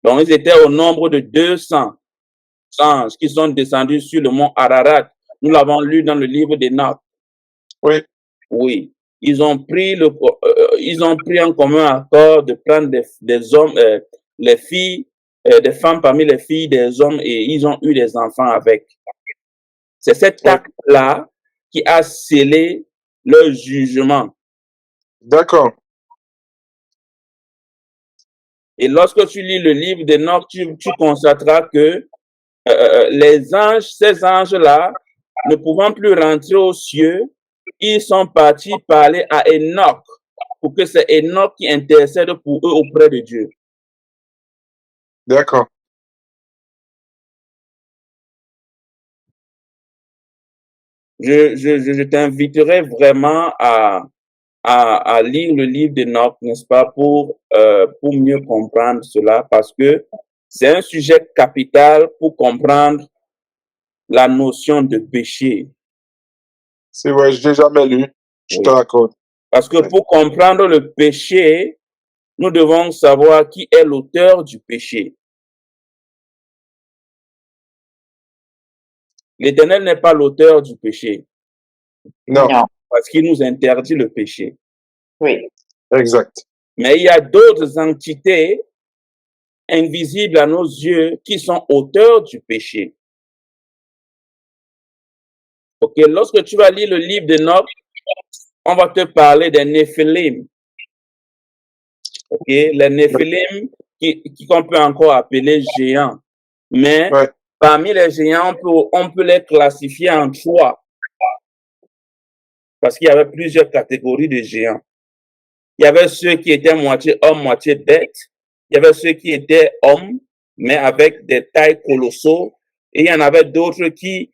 Donc, ils étaient au nombre de 200 anges qui sont descendus sur le mont Ararat. Nous l'avons lu dans le livre d'Enoch. oui, Oui. Ils ont pris en commun accord de prendre des hommes, les filles, des femmes parmi les filles des hommes et ils ont eu des enfants avec. C'est cet oui. acte-là qui a scellé leur jugement. D'accord. Et lorsque tu lis le livre d'Enoch, tu constateras que les anges, ces anges-là, ne pouvant plus rentrer aux cieux, ils sont partis parler à Enoch pour que c'est Enoch qui intercède pour eux auprès de Dieu. D'accord. Je t'inviterai vraiment à lire le livre d'Enoch, n'est-ce pas, pour mieux comprendre cela, parce que c'est un sujet capital pour comprendre la notion de péché. C'est vrai, je l'ai jamais lu. Je te Oui. l'accorde. Parce que Oui. pour comprendre le péché, nous devons savoir qui est l'auteur du péché. L'Éternel n'est pas l'auteur du péché, Non, Non. parce qu'il nous interdit le péché. Oui. exact. Mais il y a d'autres entités invisibles à nos yeux qui sont auteurs du péché. Ok, lorsque tu vas lire le livre d'Enoch, on va te parler des Néphilim. Ok, les Néphilim qu'on peut encore appeler géants. Mais Ouais. parmi les géants, on peut les classifier en trois. Parce qu'il y avait plusieurs catégories de géants. Il y avait ceux qui étaient moitié homme, moitié bête. Il y avait ceux qui étaient hommes, mais avec des tailles colossaux. Et il y en avait d'autres qui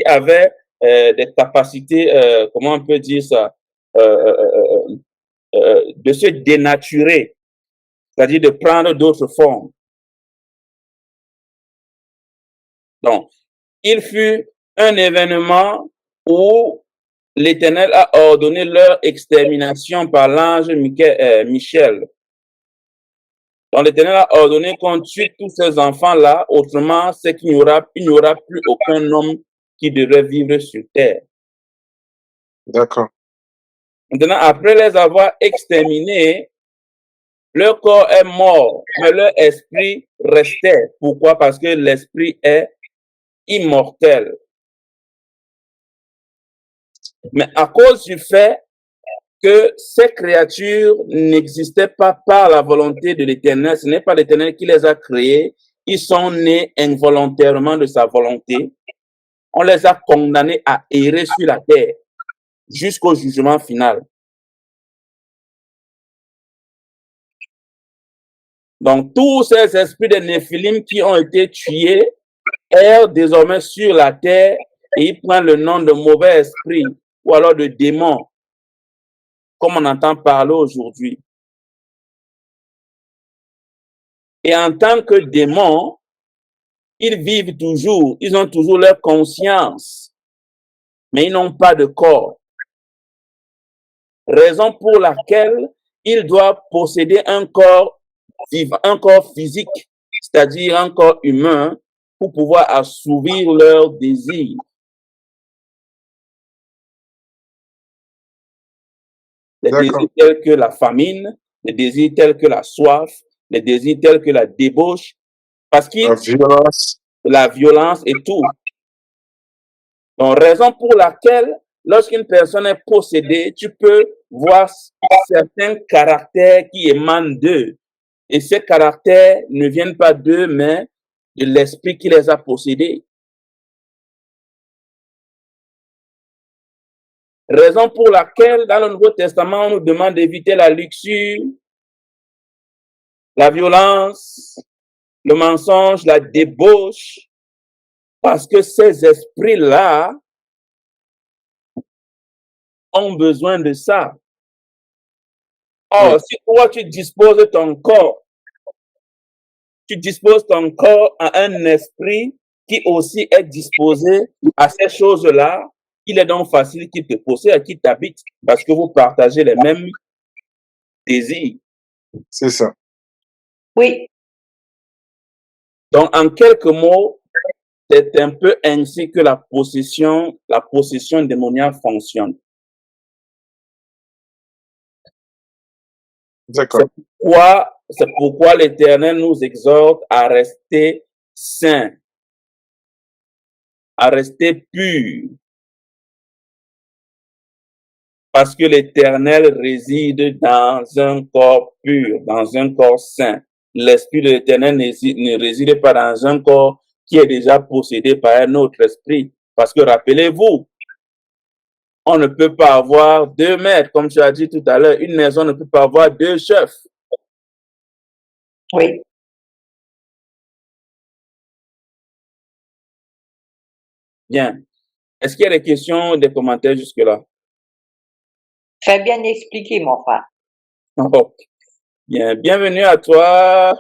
avaient des capacités, comment on peut dire ça, de se dénaturer, c'est-à-dire de prendre d'autres formes. Donc, il fut un événement où l'Éternel a ordonné leur extermination par l'ange Michel. Donc l'Éternel a ordonné qu'on tue tous ces enfants-là, autrement c'est qu'il n'y aura plus aucun homme qui devrait vivre sur terre. D'accord. Maintenant, après les avoir exterminés, leur corps est mort, mais leur esprit restait. Pourquoi? Parce que l'esprit est immortel. Mais à cause du fait que ces créatures n'existaient pas par la volonté de l'Éternel. Ce n'est pas l'Éternel qui les a créées. Ils sont nés involontairement de sa volonté. On les a condamnés à errer sur la terre jusqu'au jugement final. Donc, tous ces esprits de Néphilim qui ont été tués errent désormais sur la terre et ils prennent le nom de mauvais esprits ou alors de démons, comme on entend parler aujourd'hui. Et en tant que démons, ils vivent toujours, ils ont toujours leur conscience, mais ils n'ont pas de corps. Raison pour laquelle ils doivent posséder un corps vivant, un corps physique, c'est-à-dire un corps humain, pour pouvoir assouvir leurs désirs. Les désirs tels que la famine, les désirs tels que la soif, les désirs tels que la débauche, parce que la violence et tout. Donc, raison pour laquelle, lorsqu'une personne est possédée, tu peux voir certains caractères qui émanent d'eux. Et ces caractères ne viennent pas d'eux, mais de l'esprit qui les a possédés. Raison pour laquelle, dans le Nouveau Testament, on nous demande d'éviter la luxure, la violence, le mensonge, la débauche, parce que ces esprits-là ont besoin de ça. Or, si toi, tu disposes ton corps, tu disposes ton corps à un esprit qui aussi est disposé à ces choses-là, il est donc facile qu'il te possède, qu'il t'habite, parce que vous partagez les mêmes désirs. C'est ça. Oui. Donc, en quelques mots, c'est un peu ainsi que la possession démoniaque fonctionne. D'accord. C'est pourquoi l'Éternel nous exhorte à rester saints, à rester purs. Parce que l'Éternel réside dans un corps pur, dans un corps saint. L'Esprit de l'Éternel ne réside pas dans un corps qui est déjà possédé par un autre esprit. Parce que rappelez-vous, on ne peut pas avoir 2 maîtres, comme tu as dit tout à l'heure. Une maison ne peut pas avoir 2 chefs. Oui. Bien. Est-ce qu'il y a des questions, des commentaires jusque-là? Très bien expliqué, mon frère. Oh. Bien. Bienvenue à toi.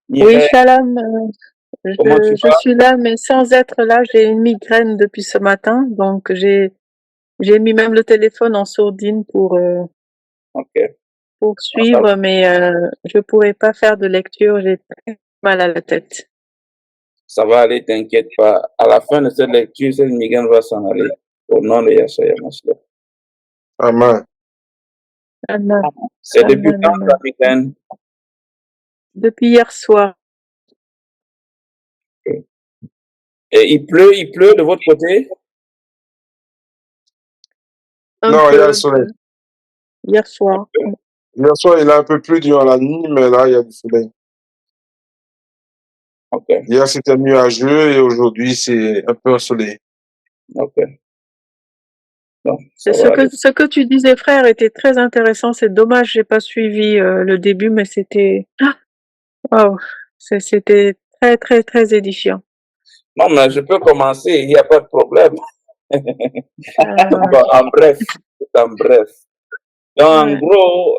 Oui, shalom. Je vas? suis là, mais sans être là, j'ai une migraine depuis ce matin, donc j'ai mis même le téléphone en sourdine pour suivre, mais je pourrais pas faire de lecture, j'ai très mal à la tête. Ça va aller, t'inquiète pas. À la fin de cette lecture, cette migraine va s'en aller. Au nom de Yahshua Mashiach. Amen. Amen. C'est depuis quand la migraine? Depuis hier soir. Et il pleut de votre côté? Non, il y a le soleil. Hier soir. Hier soir, il a un peu plu durant la nuit, mais là, il y a du soleil. Hier, c'était nuageux et aujourd'hui, c'est un peu ensoleillé. Non, ce que tu disais, frère, était très intéressant. C'est dommage, j'ai pas suivi le début, mais c'était c'était très, très, très édifiant. Non, mais je peux commencer, il n'y a pas de problème. En bref. Donc, en gros,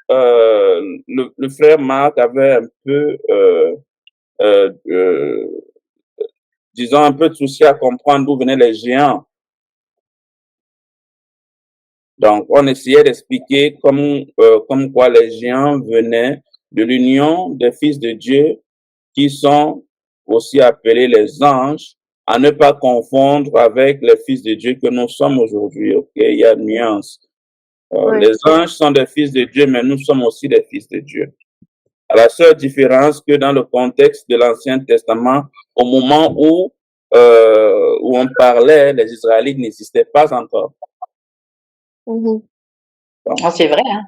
le frère Marc avait un peu, disons, un peu de souci à comprendre d'où venaient les géants. Donc, on essayait d'expliquer comme quoi les géants venaient de l'union des fils de Dieu qui sont aussi appelés les anges, à ne pas confondre avec les fils de Dieu que nous sommes aujourd'hui. Ok, il y a une nuance. Les anges sont des fils de Dieu, mais nous sommes aussi des fils de Dieu. À la seule différence que dans le contexte de l'Ancien Testament, au moment où où on parlait, les Israélites n'existaient pas encore. Mhm. Ah, c'est vrai, hein?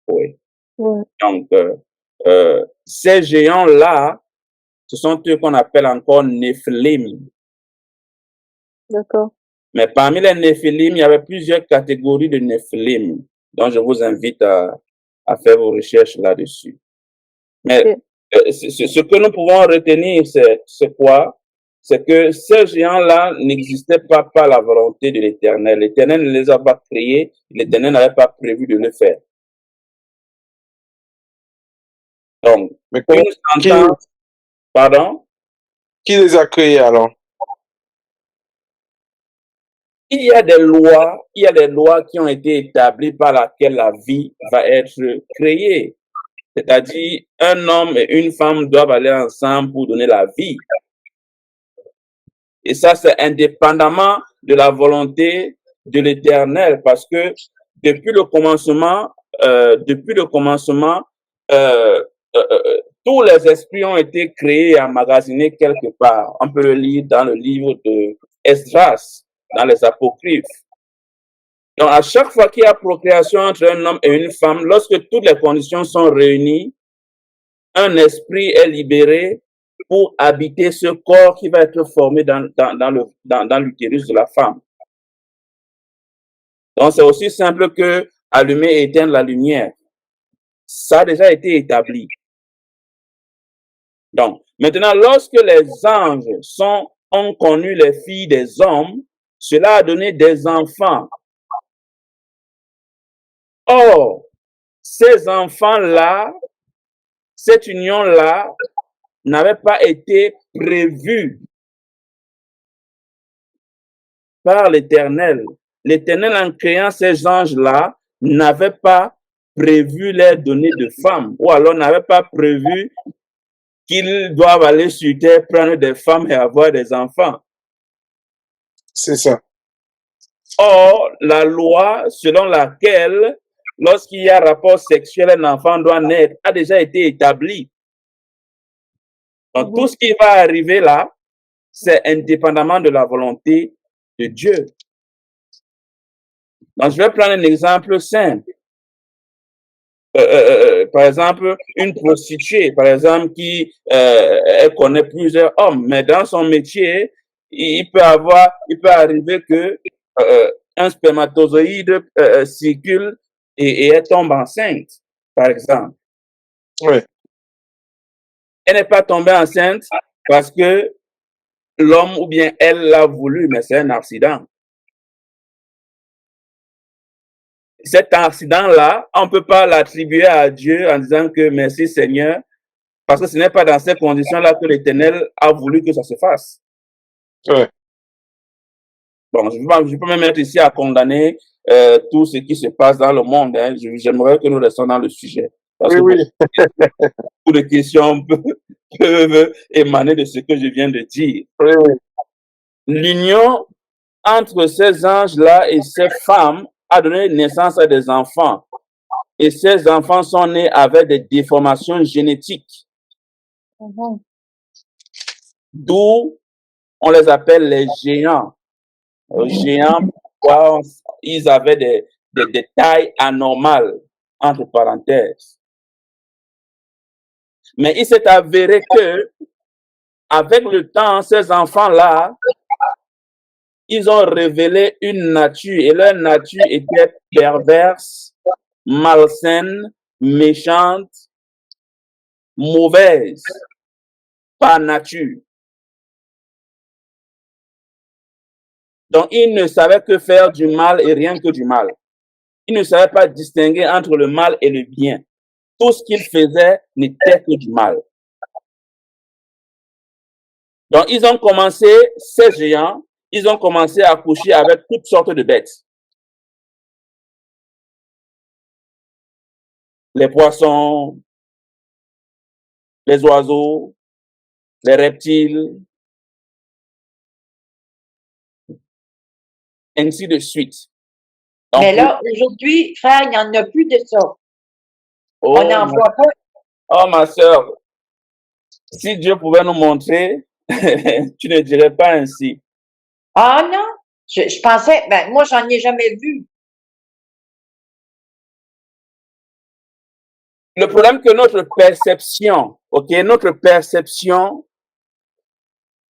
Oui. Ouais. Donc, ces géants-là, ce sont eux qu'on appelle encore Néphilim. D'accord. Mais parmi les Néphilim, il y avait plusieurs catégories de Néphilim. Donc, je vous invite à faire vos recherches là-dessus. Mais Ok. ce que nous pouvons retenir, c'est quoi? C'est que ces géants-là n'existaient pas par la volonté de l'Éternel. L'Éternel ne les a pas créés. L'Éternel n'avait pas prévu de le faire. Donc, Mais une qui, sentence, pardon, qui les a créés alors? il y a des lois qui ont été établies par laquelle la vie va être créée. C'est-à-dire, un homme et une femme doivent aller ensemble pour donner la vie. Et ça, c'est indépendamment de la volonté de l'Éternel, parce que depuis le commencement, tous les esprits ont été créés et emmagasinés quelque part. On peut le lire dans le livre de Esdras, dans les Apocryphes. Donc, à chaque fois qu'il y a procréation entre un homme et une femme, lorsque toutes les conditions sont réunies, un esprit est libéré pour habiter ce corps qui va être formé dans l'utérus de la femme. Donc, c'est aussi simple que allumer et éteindre la lumière. Ça a déjà été établi. Donc, maintenant, lorsque les anges ont connu les filles des hommes, cela a donné des enfants. Or, ces enfants-là, cette union-là, n'avait pas été prévue par l'Éternel. L'Éternel, en créant ces anges-là, n'avait pas prévu les donner de femmes, ou alors n'avait pas prévu qu'ils doivent aller sur terre, prendre des femmes et avoir des enfants. C'est ça. Or, la loi selon laquelle, lorsqu'il y a rapport sexuel, un enfant doit naître, a déjà été établie. Donc, tout ce qui va arriver là, c'est indépendamment de la volonté de Dieu. Donc, je vais prendre un exemple simple. Par exemple, une prostituée, par exemple, qui elle connaît plusieurs hommes, mais dans son métier, il peut arriver que un spermatozoïde circule et elle tombe enceinte, par exemple. Oui. Elle n'est pas tombée enceinte parce que l'homme ou bien elle l'a voulu, mais c'est un accident. Cet accident-là, on ne peut pas l'attribuer à Dieu en disant que merci Seigneur, parce que ce n'est pas dans ces conditions-là que l'Éternel a voulu que ça se fasse. Ouais. Bon, je ne peux même être ici à condamner tout ce qui se passe dans le monde. Hein. J'aimerais que nous restions dans le sujet. Parce Oui, que beaucoup de questions peuvent émaner de ce que je viens de dire. oui, oui. L'union entre ces anges-là et ces femmes a donné naissance à des enfants. Et ces enfants sont nés avec des déformations génétiques. D'où on les appelle les géants. Géants, pourquoi ils avaient des tailles anormales, entre parenthèses. Mais il s'est avéré que, avec le temps, ces enfants-là, ils ont révélé une nature, et leur nature était perverse, malsaine, méchante, mauvaise, par nature. Donc, ils ne savaient que faire du mal et rien que du mal. Ils ne savaient pas distinguer entre le mal et le bien. Tout ce qu'ils faisaient n'était que du mal. Donc, ils ont commencé, ces géants, ils ont commencé à coucher avec toutes sortes de bêtes. Les poissons, les oiseaux, les reptiles, ainsi de suite. Donc, Mais là, aujourd'hui, frère, il n'y en a plus de ça. On n'en voit pas. Oh, ma sœur, si Dieu pouvait nous montrer Tu ne dirais pas ainsi. Ah non? Je pensais, ben, moi, j'en ai jamais vu. Le problème que notre perception, ok, notre perception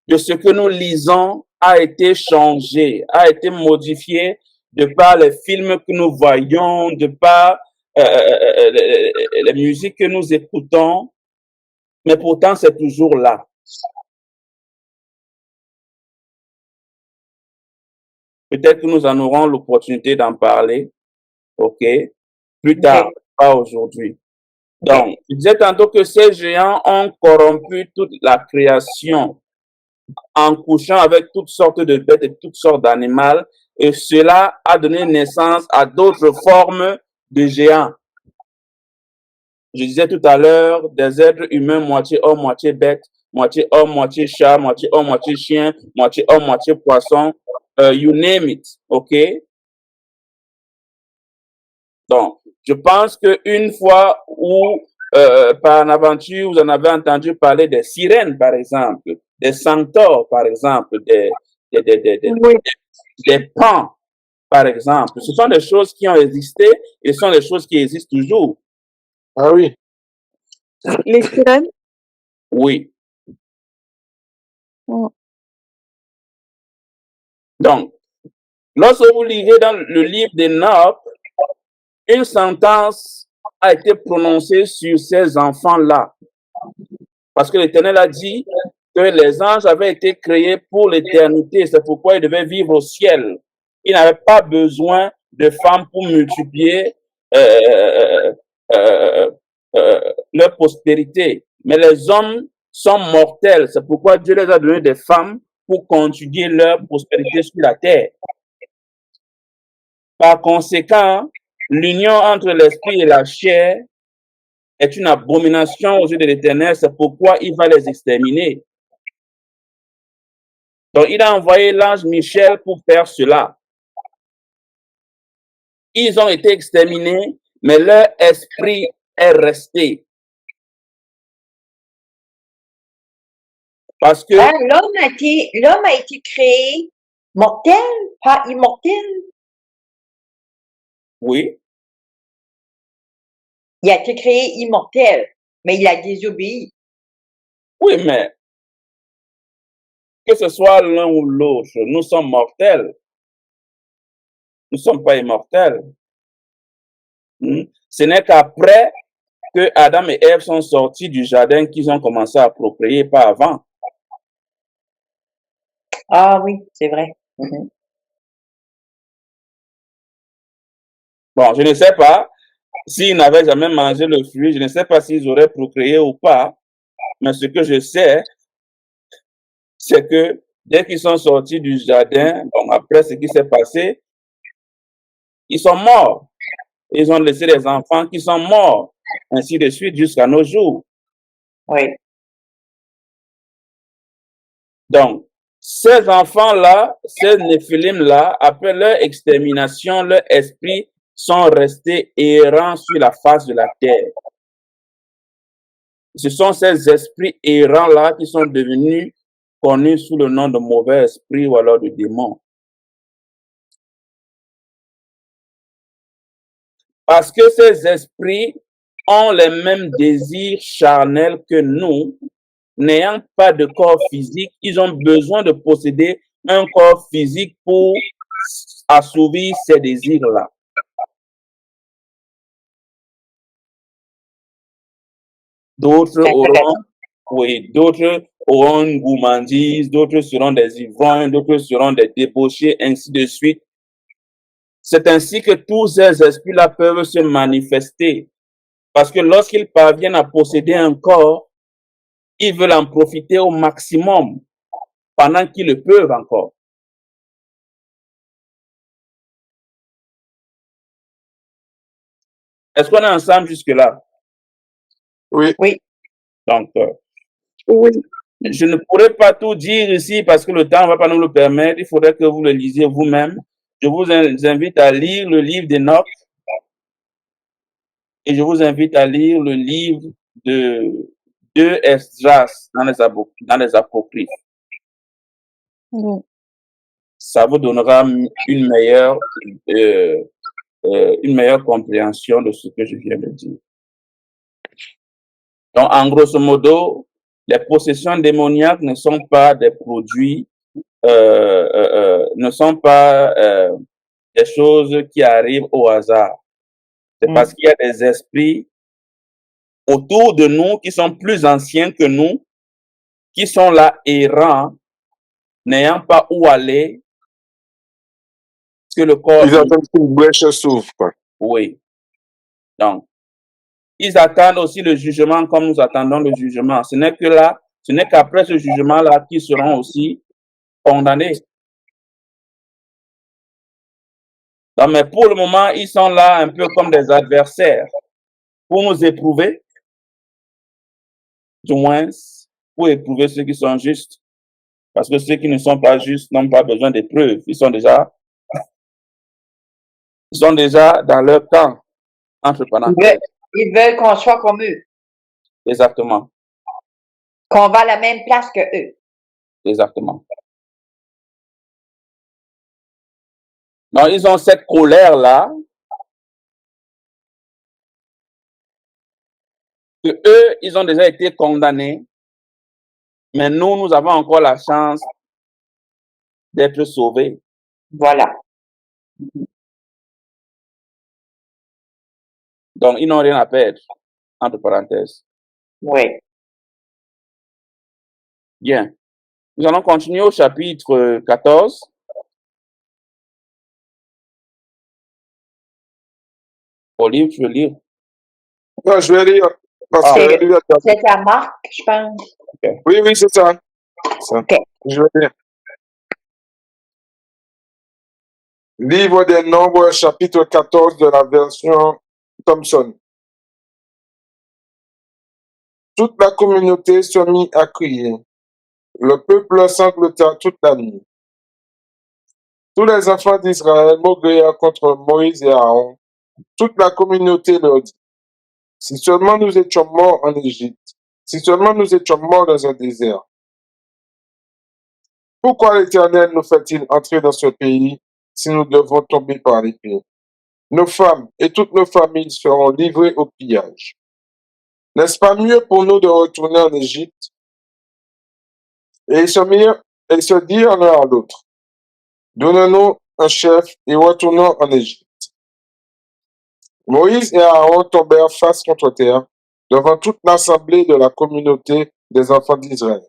de ce que nous lisons a été changée, a été modifiée de par les films que nous voyons, de par les musiques que nous écoutons, mais pourtant c'est toujours là. Peut-être que nous en aurons l'opportunité d'en parler, ok, plus tard, Ok. pas aujourd'hui. Ok. Donc, je disais tantôt que ces géants ont corrompu toute la création en couchant avec toutes sortes de bêtes et toutes sortes d'animaux, et cela a donné naissance à d'autres formes de géants. Je disais tout à l'heure, des êtres humains moitié homme, moitié bête, moitié homme, moitié chat, moitié homme, moitié chien, moitié homme, moitié poisson, you name it, ok? Donc, je pense qu'une fois où, par aventure, vous en avez entendu parler des sirènes, par exemple, des centaures, par exemple, Oui. des pans, par exemple. Ce sont des choses qui ont existé et ce sont des choses qui existent toujours. Ah oui. Les sirènes? Oui. Mm. Donc, lorsque vous lisez dans le livre d'Enoch, une sentence a été prononcée sur ces enfants-là. Parce que l'Éternel a dit que les anges avaient été créés pour l'éternité. C'est pourquoi ils devaient vivre au ciel. Ils n'avaient pas besoin de femmes pour multiplier euh, euh, leur prospérité. Mais les hommes sont mortels. C'est pourquoi Dieu les a donné des femmes pour continuer leur prospérité sur la terre. Par conséquent, l'union entre l'esprit et la chair est une abomination aux yeux de l'Éternel. C'est pourquoi il va les exterminer. Donc, il a envoyé l'ange Michel pour faire cela. Ils ont été exterminés, mais leur esprit est resté. Parce que, Hein, l'homme a été créé mortel, pas immortel. oui, Il a été créé immortel, mais il a désobéi. oui, mais que ce soit l'un ou l'autre, nous sommes mortels. Nous ne sommes pas immortels. Ce n'est qu'après que Adam et Ève sont sortis du jardin qu'ils ont commencé à procréer, pas avant. Ah oui, c'est vrai. Mhm. Bon, je ne sais pas s'ils n'avaient jamais mangé le fruit, je ne sais pas s'ils auraient procréé ou pas, mais ce que je sais, c'est que dès qu'ils sont sortis du jardin, bon, après ce qui s'est passé, ils sont morts. Ils ont laissé des enfants qui sont morts, ainsi de suite jusqu'à nos jours. Oui. Donc, ces enfants-là, ces néphilim-là, après leur extermination, leur esprit sont restés errants sur la face de la terre. Ce sont ces esprits errants-là qui sont devenus connus sous le nom de mauvais esprits ou alors de démons. Parce que ces esprits ont les mêmes désirs charnels que nous, n'ayant pas de corps physique, ils ont besoin de posséder un corps physique pour assouvir ces désirs-là. D'autres C'est auront, intéressant. oui, d'autres auront une gourmandise, d'autres seront des ivrognes, d'autres seront des débauchés, ainsi de suite. C'est ainsi que tous ces esprits-là peuvent se manifester. Parce que lorsqu'ils parviennent à posséder un corps, ils veulent en profiter au maximum pendant qu'ils le peuvent encore. Est-ce qu'on est ensemble jusque-là? Oui. Oui. Donc, Oui. je ne pourrais pas tout dire ici parce que le temps ne va pas nous le permettre. Il faudrait que vous le lisiez vous-même. Je vous invite à lire le livre d'Enoch et je vous invite à lire le livre de Esdras dans les apocryphes. Mm. Ça vous donnera une meilleure compréhension de ce que je viens de dire. Donc, en grosso modo, les possessions démoniaques ne sont pas des produits, ne sont pas des choses qui arrivent au hasard. C'est parce qu'il y a des esprits autour de nous qui sont plus anciens que nous, qui sont là errants, n'ayant pas où aller, que le corps... Ils attendent qu'une brèche s'ouvre, quoi. Oui. Donc, ils attendent aussi le jugement comme nous attendons le jugement. Ce n'est que là, ce n'est qu'après ce jugement-là qu'ils seront aussi condamnés. Donc, mais pour le moment, ils sont là un peu comme des adversaires pour nous éprouver, du moins pour éprouver ceux qui sont justes. Parce que ceux qui ne sont pas justes n'ont pas besoin d'épreuves. Ils sont déjà dans leur camp, entre parenthèses. Ils veulent qu'on soit comme eux, Exactement. qu'on va à la même place que eux. Exactement. Donc, ils ont cette colère-là que eux, ils ont déjà été condamnés, mais nous avons encore la chance d'être sauvés. Voilà. Donc, ils n'ont rien à perdre, entre parenthèses. Oui. Bien. Nous allons continuer au chapitre 14. Olive, tu veux lire? Non, je vais lire. Parce que lui, C'est à Marc, je pense. okay. Oui, c'est ça. OK. Je vais lire. Livre des Nombres, chapitre 14 de la version Thomson. Toute la communauté se mit à crier. Le peuple sanglota toute la nuit. Tous les enfants d'Israël maugréèrent contre Moïse et Aaron. Toute la communauté leur dit, si seulement nous étions morts en Égypte, si seulement nous étions morts dans un désert. Pourquoi l'Éternel nous fait-il entrer dans ce pays si nous devons tomber par l'épée? Nos femmes et toutes nos familles seront livrées au pillage. N'est-ce pas mieux pour nous de retourner en Égypte? Et ils se dirent l'un à l'autre, donnons-nous un chef et retournons en Égypte. Moïse et Aaron tombèrent face contre terre devant toute l'assemblée de la communauté des enfants d'Israël.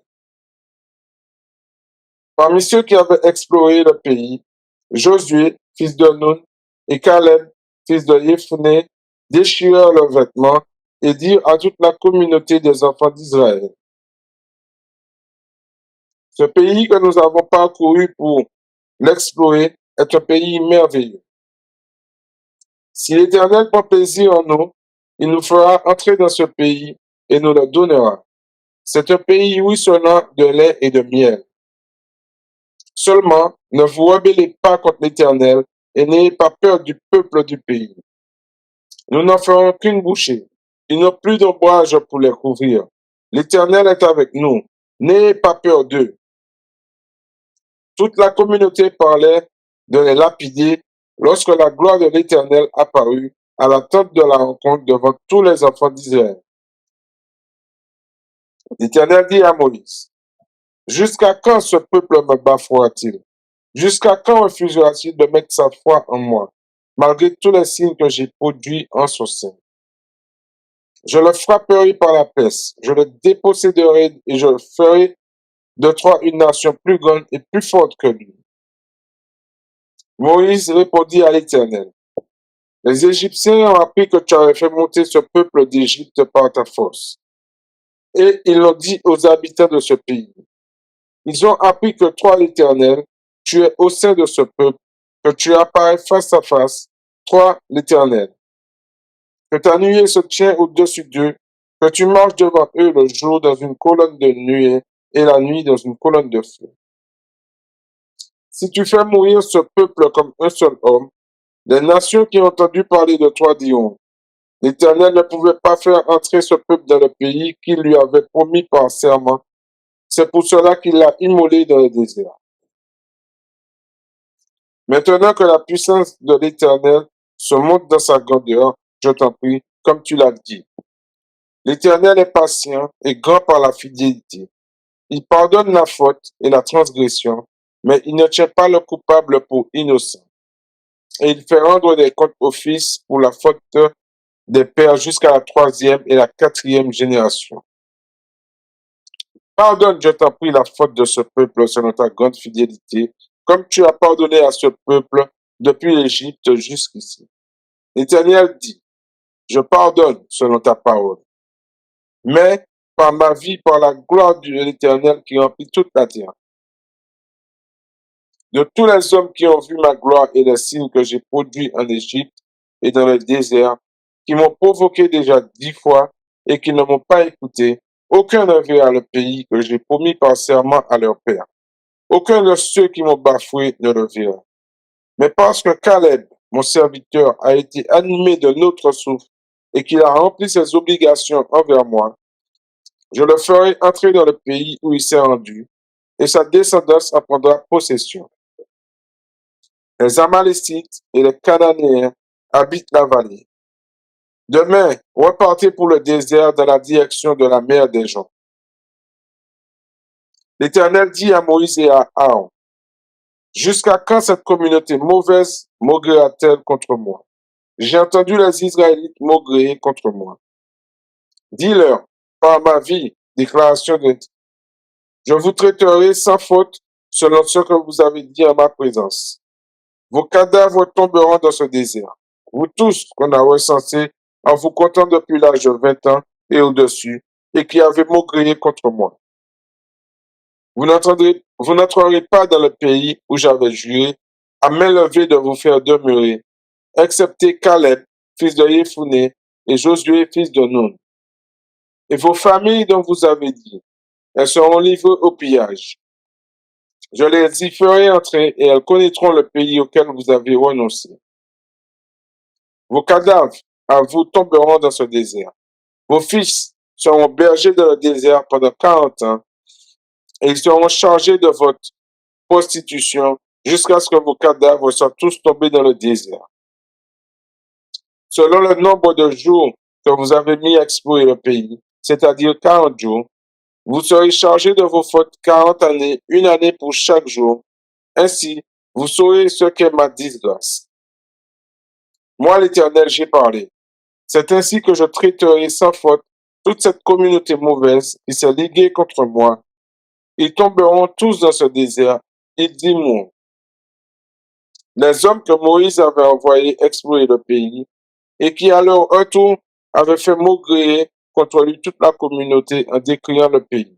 Parmi ceux qui avaient exploré le pays, Josué, fils de Nun, et Caleb, fils de Jephunné, déchirèrent leurs vêtements et dirent à toute la communauté des enfants d'Israël, ce pays que nous avons parcouru pour l'explorer est un pays merveilleux. Si l'Éternel prend plaisir en nous, il nous fera entrer dans ce pays et nous le donnera. C'est un pays ruisselant de lait et de miel. Seulement, ne vous rebellez pas contre l'Éternel et n'ayez pas peur du peuple du pays. Nous n'en ferons qu'une bouchée. Ils n'ont plus d'ombrage pour les couvrir. L'Éternel est avec nous. N'ayez pas peur d'eux. Toute la communauté parlait de les lapider lorsque la gloire de l'Éternel apparut à la tente de la rencontre devant tous les enfants d'Israël. L'Éternel dit à Moïse, « Jusqu'à quand ce peuple me bafouera-t-il? Jusqu'à quand refusera-t-il de mettre sa foi en moi, malgré tous les signes que j'ai produits en son sein? Je le frapperai par la peste, je le déposséderai et je ferai de toi une nation plus grande et plus forte que lui. » Moïse répondit à l'Éternel, « Les Égyptiens ont appris que tu avais fait monter ce peuple d'Égypte par ta force. Et ils l'ont dit aux habitants de ce pays. Ils ont appris que toi, l'Éternel, tu es au sein de ce peuple, que tu apparais face à face, toi, l'Éternel. Que ta nuée se tient au-dessus d'eux, que tu marches devant eux le jour dans une colonne de nuée et la nuit dans une colonne de feu. Si tu fais mourir ce peuple comme un seul homme, les nations qui ont entendu parler de toi diront, L'Éternel ne pouvait pas faire entrer ce peuple dans le pays qu'il lui avait promis par serment. C'est pour cela qu'il l'a immolé dans le désert. Maintenant que la puissance de l'Éternel se montre dans sa grandeur, je t'en prie, comme tu l'as dit. L'Éternel est patient et grand par la fidélité. Il pardonne la faute et la transgression, mais il ne tient pas le coupable pour innocent. Et il fait rendre des comptes aux fils pour la faute des pères jusqu'à la 3e et la 4e génération. Pardonne, je t'en prie, la faute de ce peuple selon ta grande fidélité, comme tu as pardonné à ce peuple depuis l'Égypte jusqu'ici. L'Éternel dit, je pardonne selon ta parole. Mais par ma vie, par la gloire de l'Éternel qui remplit toute la terre. De tous les hommes qui ont vu ma gloire et les signes que j'ai produits en Égypte et dans le désert, qui m'ont provoqué déjà 10 fois et qui ne m'ont pas écouté, aucun ne verra le pays que j'ai promis par serment à leur père. Aucun de ceux qui m'ont bafoué ne le verra. Mais parce que Caleb, mon serviteur, a été animé de notre souffle et qu'il a rempli ses obligations envers moi, je le ferai entrer dans le pays où il s'est rendu, et sa descendance en prendra possession. Les Amalécites et les Cananéens habitent la vallée. Demain, repartez pour le désert dans la direction de la mer des gens. L'Éternel dit à Moïse et à Aaron, jusqu'à quand cette communauté mauvaise maugrera-t-elle contre moi? J'ai entendu les Israélites maugréer contre moi. Dis-leur, par ma vie, déclaration de je vous traiterai sans faute selon ce que vous avez dit en ma présence. Vos cadavres tomberont dans ce désert. Vous tous qu'on a recensés en vous comptant depuis l'âge de 20 ans et au-dessus, et qui avez maugréé contre moi. Vous n'entrerez pas dans le pays où j'avais juré à main levée de vous faire demeurer, excepté Caleb, fils de Yéphuné, et Josué, fils de Nun. Et vos familles dont vous avez dit, elles seront livrées au pillage. Je les y ferai entrer et elles connaîtront le pays auquel vous avez renoncé. Vos cadavres à vous tomberont dans ce désert. Vos fils seront bergers dans le désert pendant 40 ans et ils seront chargés de votre prostitution jusqu'à ce que vos cadavres soient tous tombés dans le désert. Selon le nombre de jours que vous avez mis à explorer le pays, c'est-à-dire 40 jours, vous serez chargés de vos fautes 40 années, une année pour chaque jour. Ainsi, vous saurez ce qu'est ma disgrâce. Moi, l'Éternel, j'ai parlé. C'est ainsi que je traiterai sans faute toute cette communauté mauvaise qui s'est liguée contre moi. Ils tomberont tous dans ce désert. Ils diront, les hommes que Moïse avait envoyés explorer le pays et qui à leur retour avaient fait maugréer contre lui toute la communauté en décriant le pays.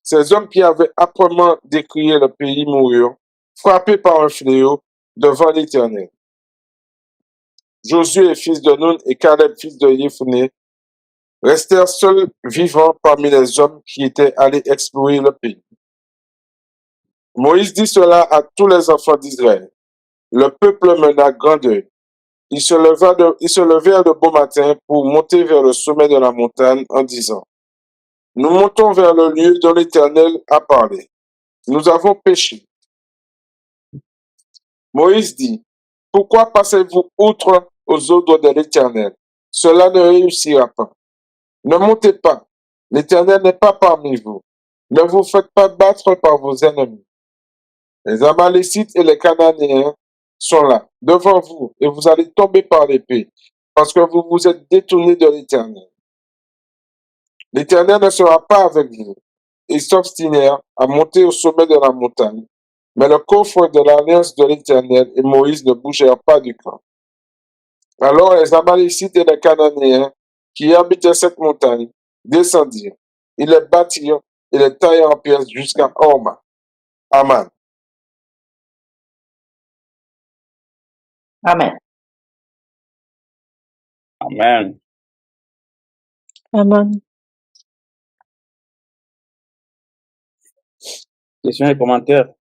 Ces hommes qui avaient âprement décrié le pays moururent, frappés par un fléau devant l'Éternel. Josué, fils de Nun, et Caleb, fils de Yéphuné, restèrent seuls vivants parmi les hommes qui étaient allés explorer le pays. Moïse dit cela à tous les enfants d'Israël. Le peuple mena grand deuil. Ils se levèrent de bon matin pour monter vers le sommet de la montagne en disant, nous montons vers le lieu dont l'Éternel a parlé. Nous avons péché. Moïse dit, pourquoi passez-vous outre aux ordres de l'Éternel? Cela ne réussira pas. Ne montez pas. L'Éternel n'est pas parmi vous. Ne vous faites pas battre par vos ennemis. Les Amalécites et les Cananéens sont là, devant vous, et vous allez tomber par l'épée, parce que vous vous êtes détournés de l'Éternel. L'Éternel ne sera pas avec vous. Ils s'obstinèrent à monter au sommet de la montagne. Mais le coffre de l'alliance de l'Éternel et Moïse ne bougèrent pas du camp. Alors les Amalécites et les Cananéens, qui habitaient cette montagne, descendirent. Ils les battirent et les taillèrent en pièces jusqu'à Horma. Amen. Amen. Amen. Amen. Questions et commentaires?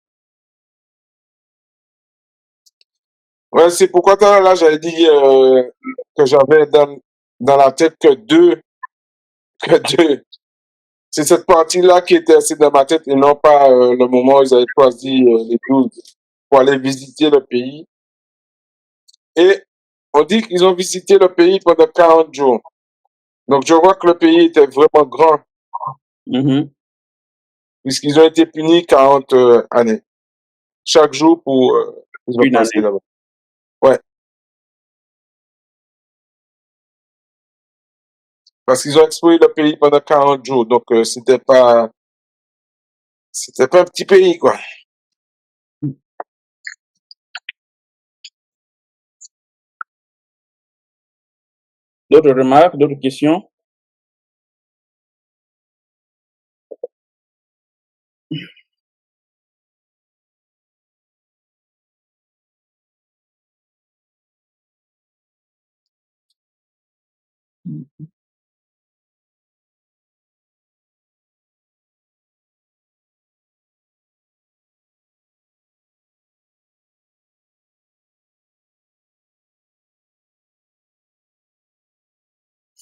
Ouais, c'est pourquoi là, j'avais dit que j'avais dans la tête que deux. C'est cette partie-là qui était assez dans ma tête et non pas le moment où ils avaient choisi les 12 pour aller visiter le pays. Et on dit qu'ils ont visité le pays pendant 40 jours. Donc, je vois que le pays était vraiment grand, Mhm. puisqu'ils ont été punis 40 années. Chaque jour pour ils ont Une passé année. là-bas. Ouais. Parce qu'ils ont exploré le pays pendant 40 jours. Donc, c'était pas un petit pays, quoi. D'autres remarques, d'autres questions?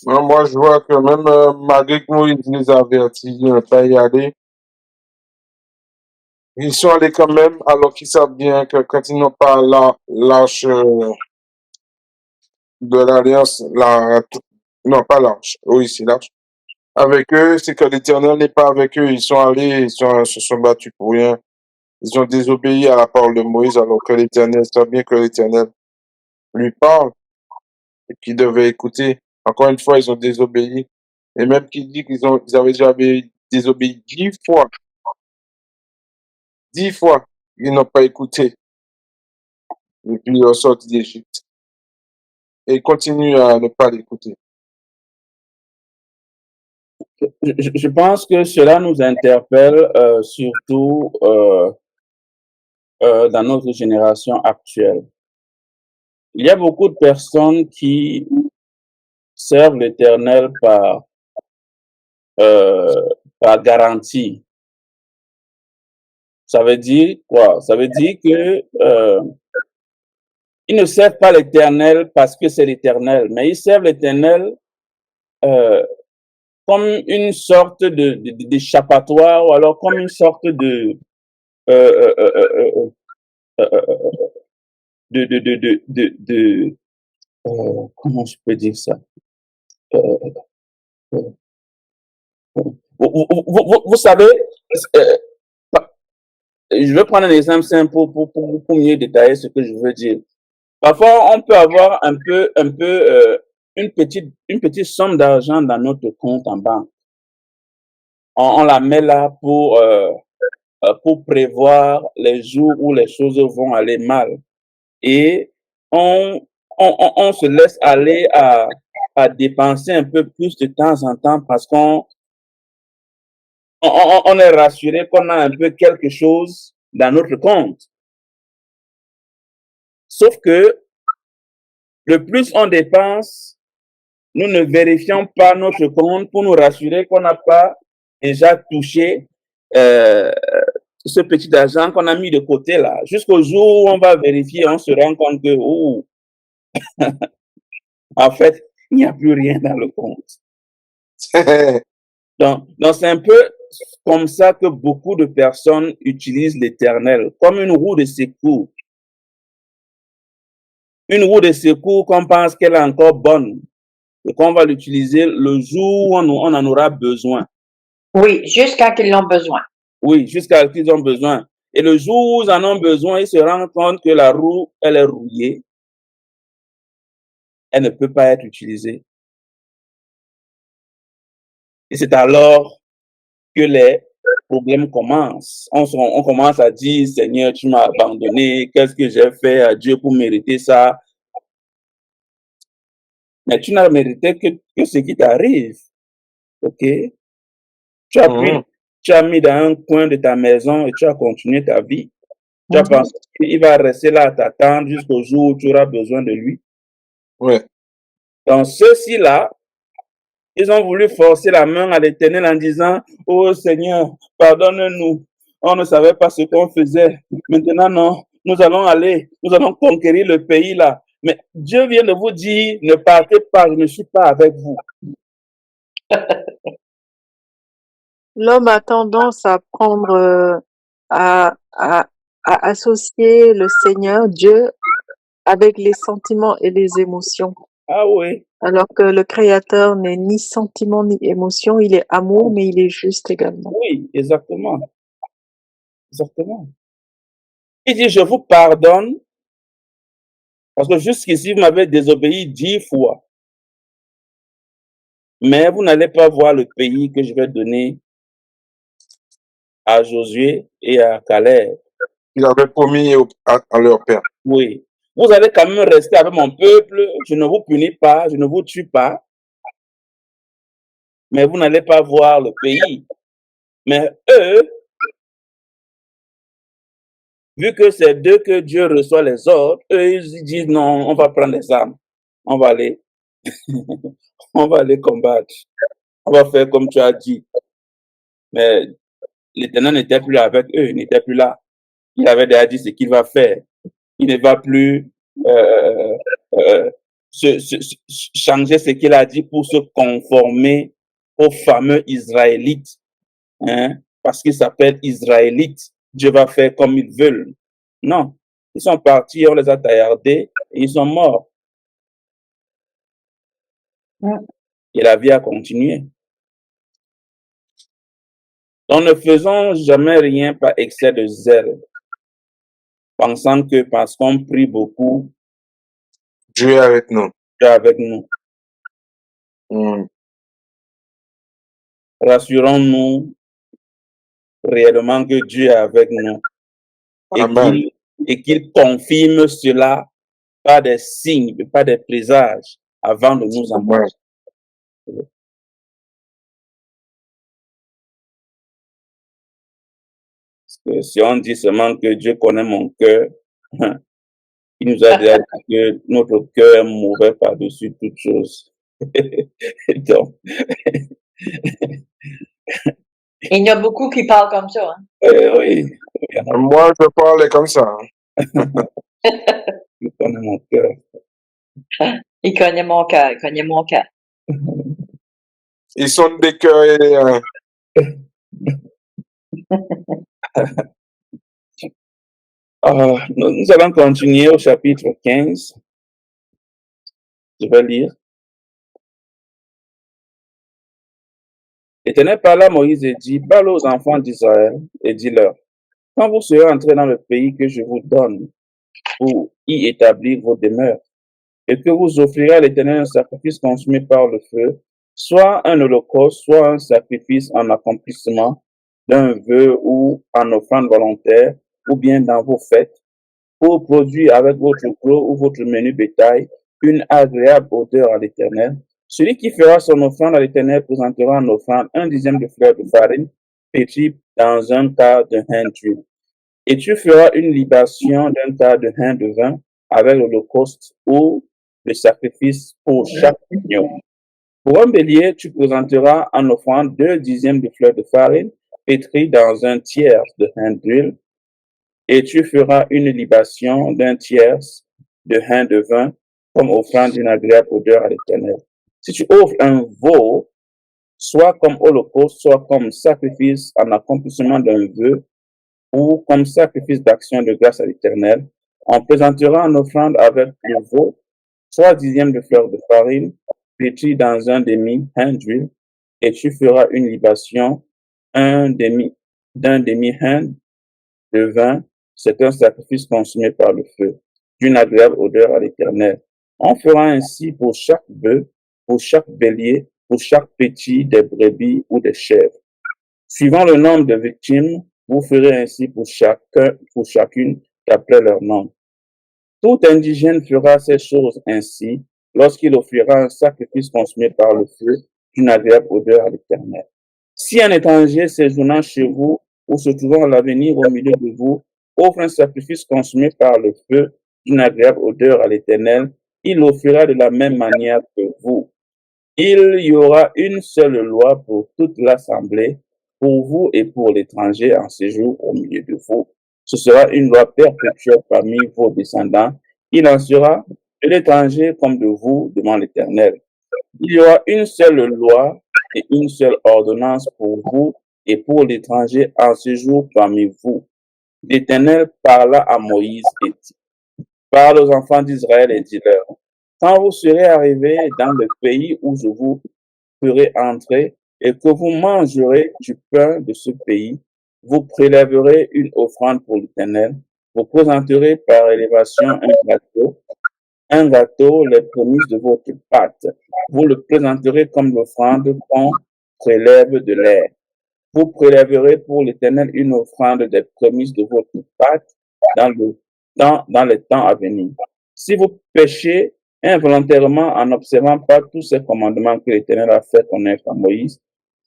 Moi, je vois que même malgré que Moïse les a avertis de ne pas y aller, ils sont allés quand même, alors qu'ils savent bien que quand ils n'ont pas l'arche de l'Alliance, non, pas l'arche, oui, c'est l'arche, avec eux, c'est que l'Éternel n'est pas avec eux. Ils sont allés, se sont battus pour rien. Ils ont désobéi à la parole de Moïse, alors que l'Éternel sait bien que l'Éternel lui parle et qu'il devait écouter. Encore une fois, ils ont désobéi. Et même qu'il dit ils avaient déjà désobéi 10 fois. 10 fois, ils n'ont pas écouté. Et puis, ils sont sortis d'Égypte. Et ils continuent à ne pas l'écouter. Je pense que cela nous interpelle surtout dans notre génération actuelle. Il y a beaucoup de personnes qui servent l'Éternel euh, par garantie. Ça veut dire quoi? Ça veut dire que ils ne servent pas l'Éternel parce que c'est l'Éternel, mais ils servent l'Éternel euh, comme une sorte d'échappatoire ou alors comme une sorte euh, euh, euh, euh, euh, de comment je peux dire ça? Euh, euh, vous savez, euh, je vais prendre un exemple simple pour mieux détailler ce que je veux dire. Parfois, on peut avoir une petite somme d'argent dans notre compte en banque. On la met là pour prévoir les jours où les choses vont aller mal. Et on, on se laisse aller à dépenser un peu plus de temps en temps parce on est rassuré qu'on a un peu quelque chose dans notre compte. Sauf que le plus on dépense, nous ne vérifions pas notre compte pour nous rassurer qu'on n'a pas déjà touché euh, ce petit argent qu'on a mis de côté là. Jusqu'au jour où on va vérifier, on se rend compte que, oh, en fait, il n'y a plus rien dans le compte. Donc c'est un peu comme ça que beaucoup de personnes utilisent l'Éternel, comme une roue de secours. Une roue de secours qu'on pense qu'elle est encore bonne et qu'on va l'utiliser le jour où on en aura besoin. Oui, juste quand ils l'ont besoin. Oui, jusqu'à ce qu'ils ont besoin. Et le jour où ils en ont besoin, ils se rendent compte que la roue, elle est rouillée. Elle ne peut pas être utilisée. Et c'est alors que les problèmes commencent. On commence à dire, Seigneur, tu m'as abandonné. Qu'est-ce que j'ai fait à Dieu pour mériter ça? Mais tu n'as mérité que ce qui t'arrive. OK? Tu as pris, tu as mis dans un coin de ta maison et tu as continué ta vie. Tu as pensé qu'il va rester là à t'attendre jusqu'au jour où tu auras besoin de lui. Ouais. Donc, ceux-ci-là, ils ont voulu forcer la main à l'Éternel en disant, oh Seigneur, pardonne-nous. On ne savait pas ce qu'on faisait. Maintenant, non. nous allons conquérir le pays là. Mais Dieu vient de vous dire, ne partez pas, je ne suis pas avec vous. L'homme a tendance à prendre, à associer le Seigneur, Dieu, avec les sentiments et les émotions. Ah oui, Alors que le Créateur n'est ni sentiment ni émotion, il est amour, mais il est juste également. oui, exactement. Exactement. Il dit, je vous pardonne parce que jusqu'ici, vous m'avez désobéi 10 fois. Mais vous n'allez pas voir le pays que je vais donner à Josué et à Caleb. Il avait promis à leur père. Oui. Vous allez quand même rester avec mon peuple. Je ne vous punis pas, je ne vous tue pas. Mais vous n'allez pas voir le pays. Mais eux, vu que c'est d'eux que Dieu reçoit les ordres, eux, ils disent non, on va prendre les armes. On va aller, on va aller combattre. On va faire comme tu as dit. Mais l'Éternel n'était plus avec eux, il n'était plus là. Il avait déjà dit ce qu'il va faire. Il ne va plus euh, euh, changer ce qu'il a dit pour se conformer aux fameux Israélites. Hein, parce qu'ils s'appellent Israélites. Dieu va faire comme ils veulent. Non. Ils sont partis, on les a taillardés et ils sont morts. Et la vie a continué. Donc ne faisons jamais rien par excès de zèle, pensant que parce qu'on prie beaucoup, Dieu est avec nous. Dieu est avec nous. Rassurons-nous réellement que Dieu est avec nous Amen. et qu'il confirme cela par des signes, par des présages avant de nous envoyer. Parce que si on dit seulement que Dieu connaît mon cœur, il nous a déjà dit que notre cœur est mauvais par-dessus toute chose. Donc, il y en a beaucoup qui parlent comme ça. Hein? oui, moi je parlais comme ça. Il connaît mon cœur. Il connaît mon cœur, il connaît mon cœur. Ils sont des cœurs et nous allons continuer au chapitre 15. Je vais lire. L'Éternel parla à Moïse et dit, parle aux enfants d'Israël et dis-leur, quand vous serez entrés dans le pays que je vous donne pour y établir vos demeures, et que vous offrirez à l'Éternel un sacrifice consumé par le feu, soit un holocauste, soit un sacrifice en accomplissement d'un vœu ou en offrande volontaire, ou bien dans vos fêtes, pour produire avec votre gros ou votre menu bétail une agréable odeur à l'Éternel. Celui qui fera son offrande à l'Éternel présentera en offrande un dixième de fleur de farine pétrie dans un quart de hin d'huile. Et tu feras une libation d'un quart de hin de vin avec l'holocauste ou le sacrifice pour chaque union. Pour un bélier, tu présenteras en offrande 2 dixièmes de fleur de farine pétrie dans un tiers de hin d'huile. Et tu feras une libation d'un tiers de hin de vin comme offrande d'une agréable odeur à l'Éternel. Si tu offres un veau, soit comme holocauste, soit comme sacrifice en accomplissement d'un vœu, ou comme sacrifice d'action de grâce à l'Éternel, on présentera en offrande avec le veau 3 dixièmes de fleur de farine pétrie dans un demi-hin d'huile, et tu feras une libation d'un demi-hin de vin. C'est un sacrifice consumé par le feu, d'une agréable odeur à l'Éternel. On fera ainsi pour chaque bœuf, pour chaque bélier, pour chaque petit des brebis ou des chèvres. Suivant le nombre de victimes, vous ferez ainsi pour chacune d'après leur nom. Tout indigène fera ces choses ainsi lorsqu'il offrira un sacrifice consumé par le feu d'une agréable odeur à l'Éternel. Si un étranger séjournant chez vous ou se trouvant à l'avenir au milieu de vous offre un sacrifice consumé par le feu d'une agréable odeur à l'Éternel, il l'offrira de la même manière que vous. Il y aura une seule loi pour toute l'assemblée, pour vous et pour l'étranger en séjour au milieu de vous. Ce sera une loi perpétuelle parmi vos descendants. Il en sera de l'étranger comme de vous devant l'Éternel. Il y aura une seule loi et une seule ordonnance pour vous et pour l'étranger en séjour parmi vous. L'Éternel parla à Moïse et dit, parle aux enfants d'Israël et dis-leur, quand vous serez arrivés dans le pays où je vous ferai entrer et que vous mangerez du pain de ce pays, vous prélèverez une offrande pour l'Éternel. Vous présenterez par élévation un gâteau, les prémices de votre pâte. Vous le présenterez comme l'offrande qu'on prélève de l'air. Vous prélèverez pour l'Éternel une offrande des prémices de votre pâte dans les temps à venir. Si vous péchez involontairement en n'observant pas tous ces commandements que l'Éternel a fait connaître à Moïse,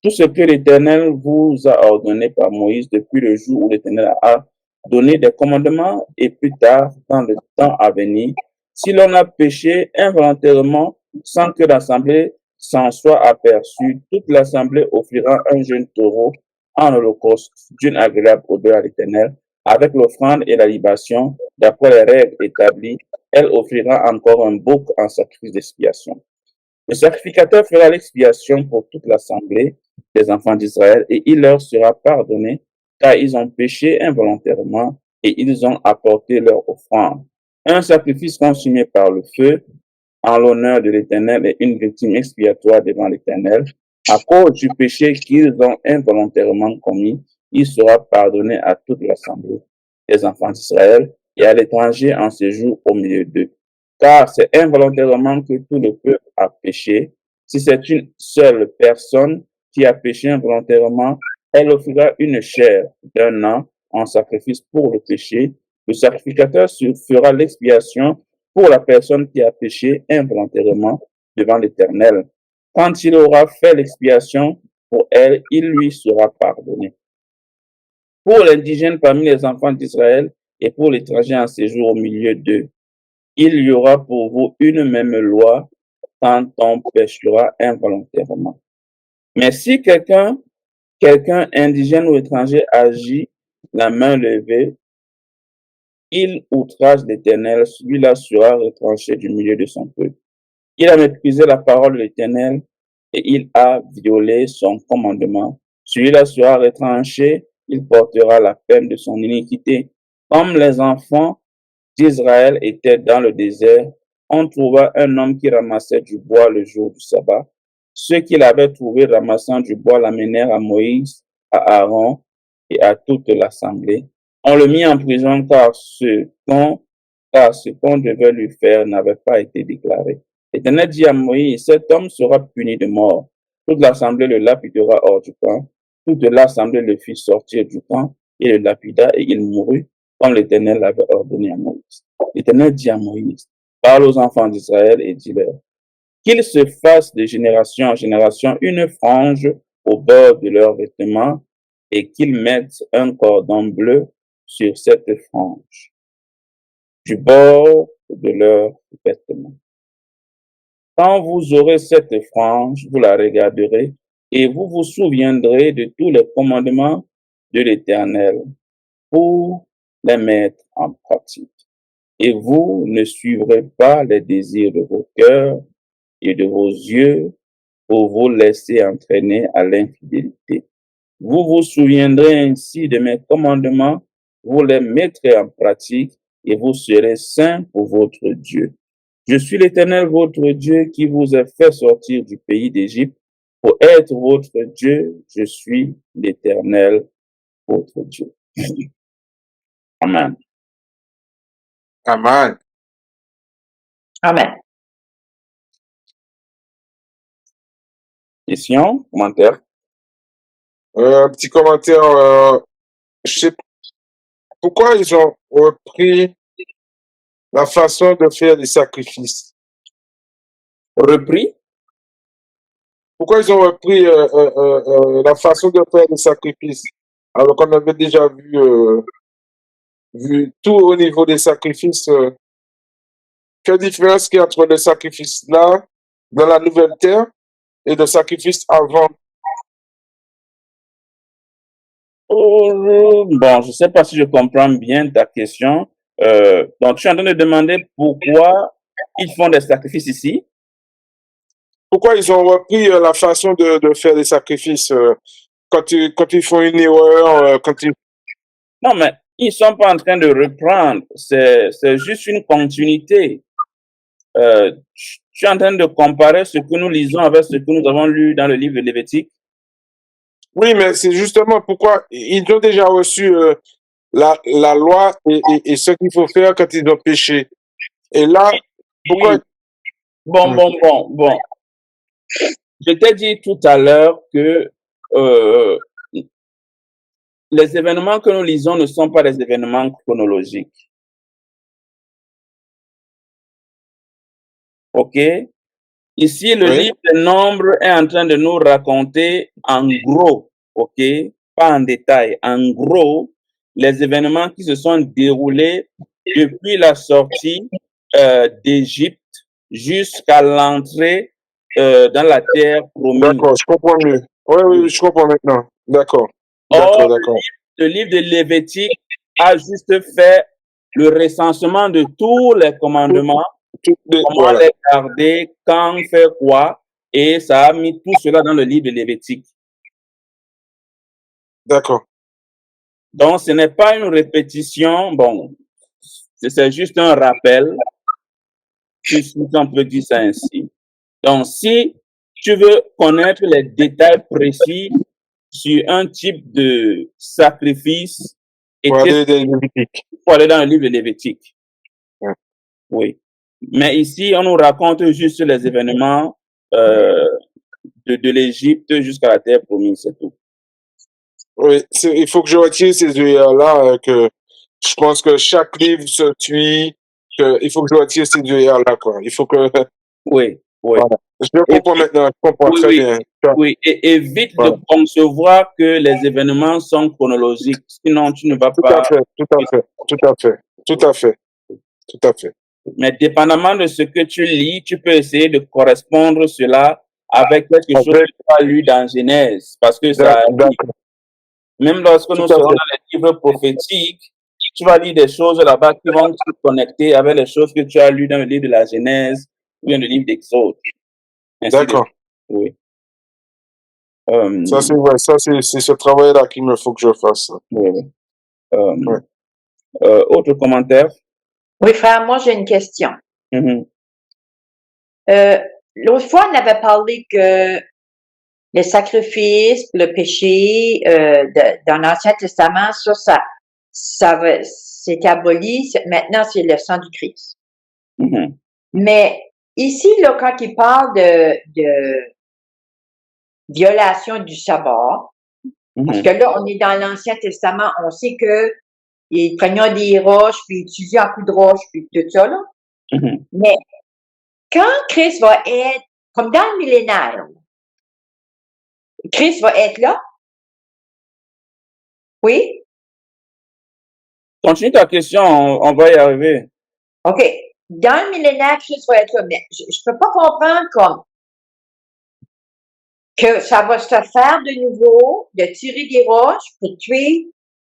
tout ce que l'Éternel vous a ordonné par Moïse depuis le jour où l'Éternel a donné des commandements et plus tard, dans le temps à venir, si l'on a péché involontairement sans que l'Assemblée s'en soit aperçue, toute l'Assemblée offrira un jeune taureau en holocauste d'une agréable odeur à l'Éternel, avec l'offrande et la libation, d'après les règles établies. Elle offrira encore un bouc en sacrifice d'expiation. Le sacrificateur fera l'expiation pour toute l'assemblée des enfants d'Israël et il leur sera pardonné car ils ont péché involontairement et ils ont apporté leur offrande. Un sacrifice consumé par le feu en l'honneur de l'Éternel et une victime expiatoire devant l'Éternel. À cause du péché qu'ils ont involontairement commis, il sera pardonné à toute l'assemblée des enfants d'Israël et à l'étranger en séjour au milieu d'eux. Car c'est involontairement que tout le peuple a péché. Si c'est une seule personne qui a péché involontairement, elle offrira une chair d'un an en sacrifice pour le péché. Le sacrificateur fera l'expiation pour la personne qui a péché involontairement devant l'Éternel. Quand il aura fait l'expiation pour elle, il lui sera pardonné. Pour l'indigène parmi les enfants d'Israël et pour l'étranger en séjour au milieu d'eux, il y aura pour vous une même loi quand on péchera involontairement. Mais si quelqu'un indigène ou étranger agit la main levée, il outrage l'Éternel, celui-là sera retranché du milieu de son peuple. Il a méprisé la parole de l'Éternel et il a violé son commandement. Celui-là sera retranché, il portera la peine de son iniquité. Comme les enfants d'Israël étaient dans le désert, on trouva un homme qui ramassait du bois le jour du sabbat. Ceux qui l'avaient trouvé ramassant du bois l'amenèrent à Moïse, à Aaron et à toute l'assemblée. On le mit en prison car ce qu'on devait lui faire n'avait pas été déclaré. L'Éternel dit à Moïse, cet homme sera puni de mort. Toute l'assemblée le lapidera hors du camp. Toute l'assemblée le fit sortir du camp et le lapida et il mourut comme l'Éternel l'avait ordonné à Moïse. L'Éternel dit à Moïse, parle aux enfants d'Israël et dis-leur, qu'ils se fassent de génération en génération une frange au bord de leurs vêtements et qu'ils mettent un cordon bleu sur cette frange du bord de leurs vêtements. Quand vous aurez cette frange, vous la regarderez et vous vous souviendrez de tous les commandements de l'Éternel pour les mettre en pratique. Et vous ne suivrez pas les désirs de vos cœurs et de vos yeux pour vous laisser entraîner à l'infidélité. Vous vous souviendrez ainsi de mes commandements, vous les mettrez en pratique et vous serez saints pour votre Dieu. Je suis l'Éternel, votre Dieu, qui vous a fait sortir du pays d'Égypte pour être votre Dieu. Je suis l'Éternel, votre Dieu. Amen. Amen. Amen. Questions, commentaires? Un petit commentaire. Je sais pourquoi ils ont repris la façon de faire des sacrifices. Repris? Pourquoi ils ont repris la façon de faire des sacrifices alors qu'on avait déjà vu tout au niveau des sacrifices. Quelle différence qu'il y a entre le sacrifice là, dans la nouvelle terre, et le sacrifice avant? Bon, je sais pas si je comprends bien ta question. Donc, tu es en train de demander pourquoi ils font des sacrifices ici? Pourquoi ils ont repris la façon de faire des sacrifices quand ils font une erreur, quand ils... Non, mais ils sont pas en train de reprendre. C'est juste une continuité. Tu es en train de comparer ce que nous lisons avec ce que nous avons lu dans le livre de Lévitique? Oui, mais c'est justement pourquoi ils ont déjà reçu la loi et ce qu'il faut faire quand ils ont péché. Et là, pourquoi... Oui. Bon. Je t'ai dit tout à l'heure que euh, les événements que nous lisons ne sont pas des événements chronologiques. OK? Ici, le Oui, livre des Nombres est en train de nous raconter en gros, OK? Pas en détail, en gros, les événements qui se sont déroulés depuis la sortie d'Égypte jusqu'à l'entrée dans la terre promise. d'accord, je comprends mieux. Oui, je comprends maintenant. D'accord, Or, d'accord. le livre de Lévitique a juste fait le recensement de tous les commandements, comment Voilà, les garder, quand faire quoi, et ça a mis tout cela dans le livre de Lévitique. d'accord. Donc, ce n'est pas une répétition, bon, c'est juste un rappel, si on peut dire ça ainsi. Donc, si tu veux connaître les détails précis sur un type de sacrifice, et Pour qu'est-ce aller dans les Lévitiques. qu'il faut aller dans le livre de Lévitique? Ouais. Oui. Mais ici, on nous raconte juste les événements de l'Égypte jusqu'à la terre promise, c'est tout. Oui, il faut que je retire ces œillères-là, que je pense que chaque livre se suit, il faut que je retire ces œillères-là, quoi. Il faut que... Oui. Voilà. Je comprends Évite, maintenant, je comprends oui, très oui, bien. et évite de Voilà. concevoir que les événements sont chronologiques, sinon tu ne vas Tout à pas. fait, tout à fait. Mais dépendamment de ce que tu lis, tu peux essayer de correspondre cela avec quelque chose que Avec, tu as lu dans Genèse, parce que ça arrive. d'accord, Même lorsque nous tout à serons fait. dans les livres prophétiques, tu vas lire des choses là-bas qui vont se connecter avec les choses que tu as lues dans le livre de la Genèse ou dans le livre d'Exode. Ainsi de D'accord. suite. Oui. Ça, c'est vrai. Ça, c'est ce travail-là qu'il me faut que je fasse. Oui. Euh, Ouais. autre commentaire? Oui, frère, moi j'ai une question. Mhm. L'autre fois, on avait parlé que les sacrifices, le péché dans l'Ancien Testament, c'est aboli. Maintenant, c'est le sang du Christ. Mhm. Mais ici, là, quand il parle de violation du sabbat, parce Mhm. que là, on est dans l'Ancien Testament, on sait que ils prenaient des roches, puis ils utilisaient un coup de roche, puis tout ça, là. Mhm. Mais quand Christ va être, comme dans le millénaire, Christ va être là, oui? Continue ta question, on va y arriver. OK. Dans le millénaire, Christ va être là, mais je peux pas comprendre comme que ça va se faire de nouveau, de tirer des roches pour tuer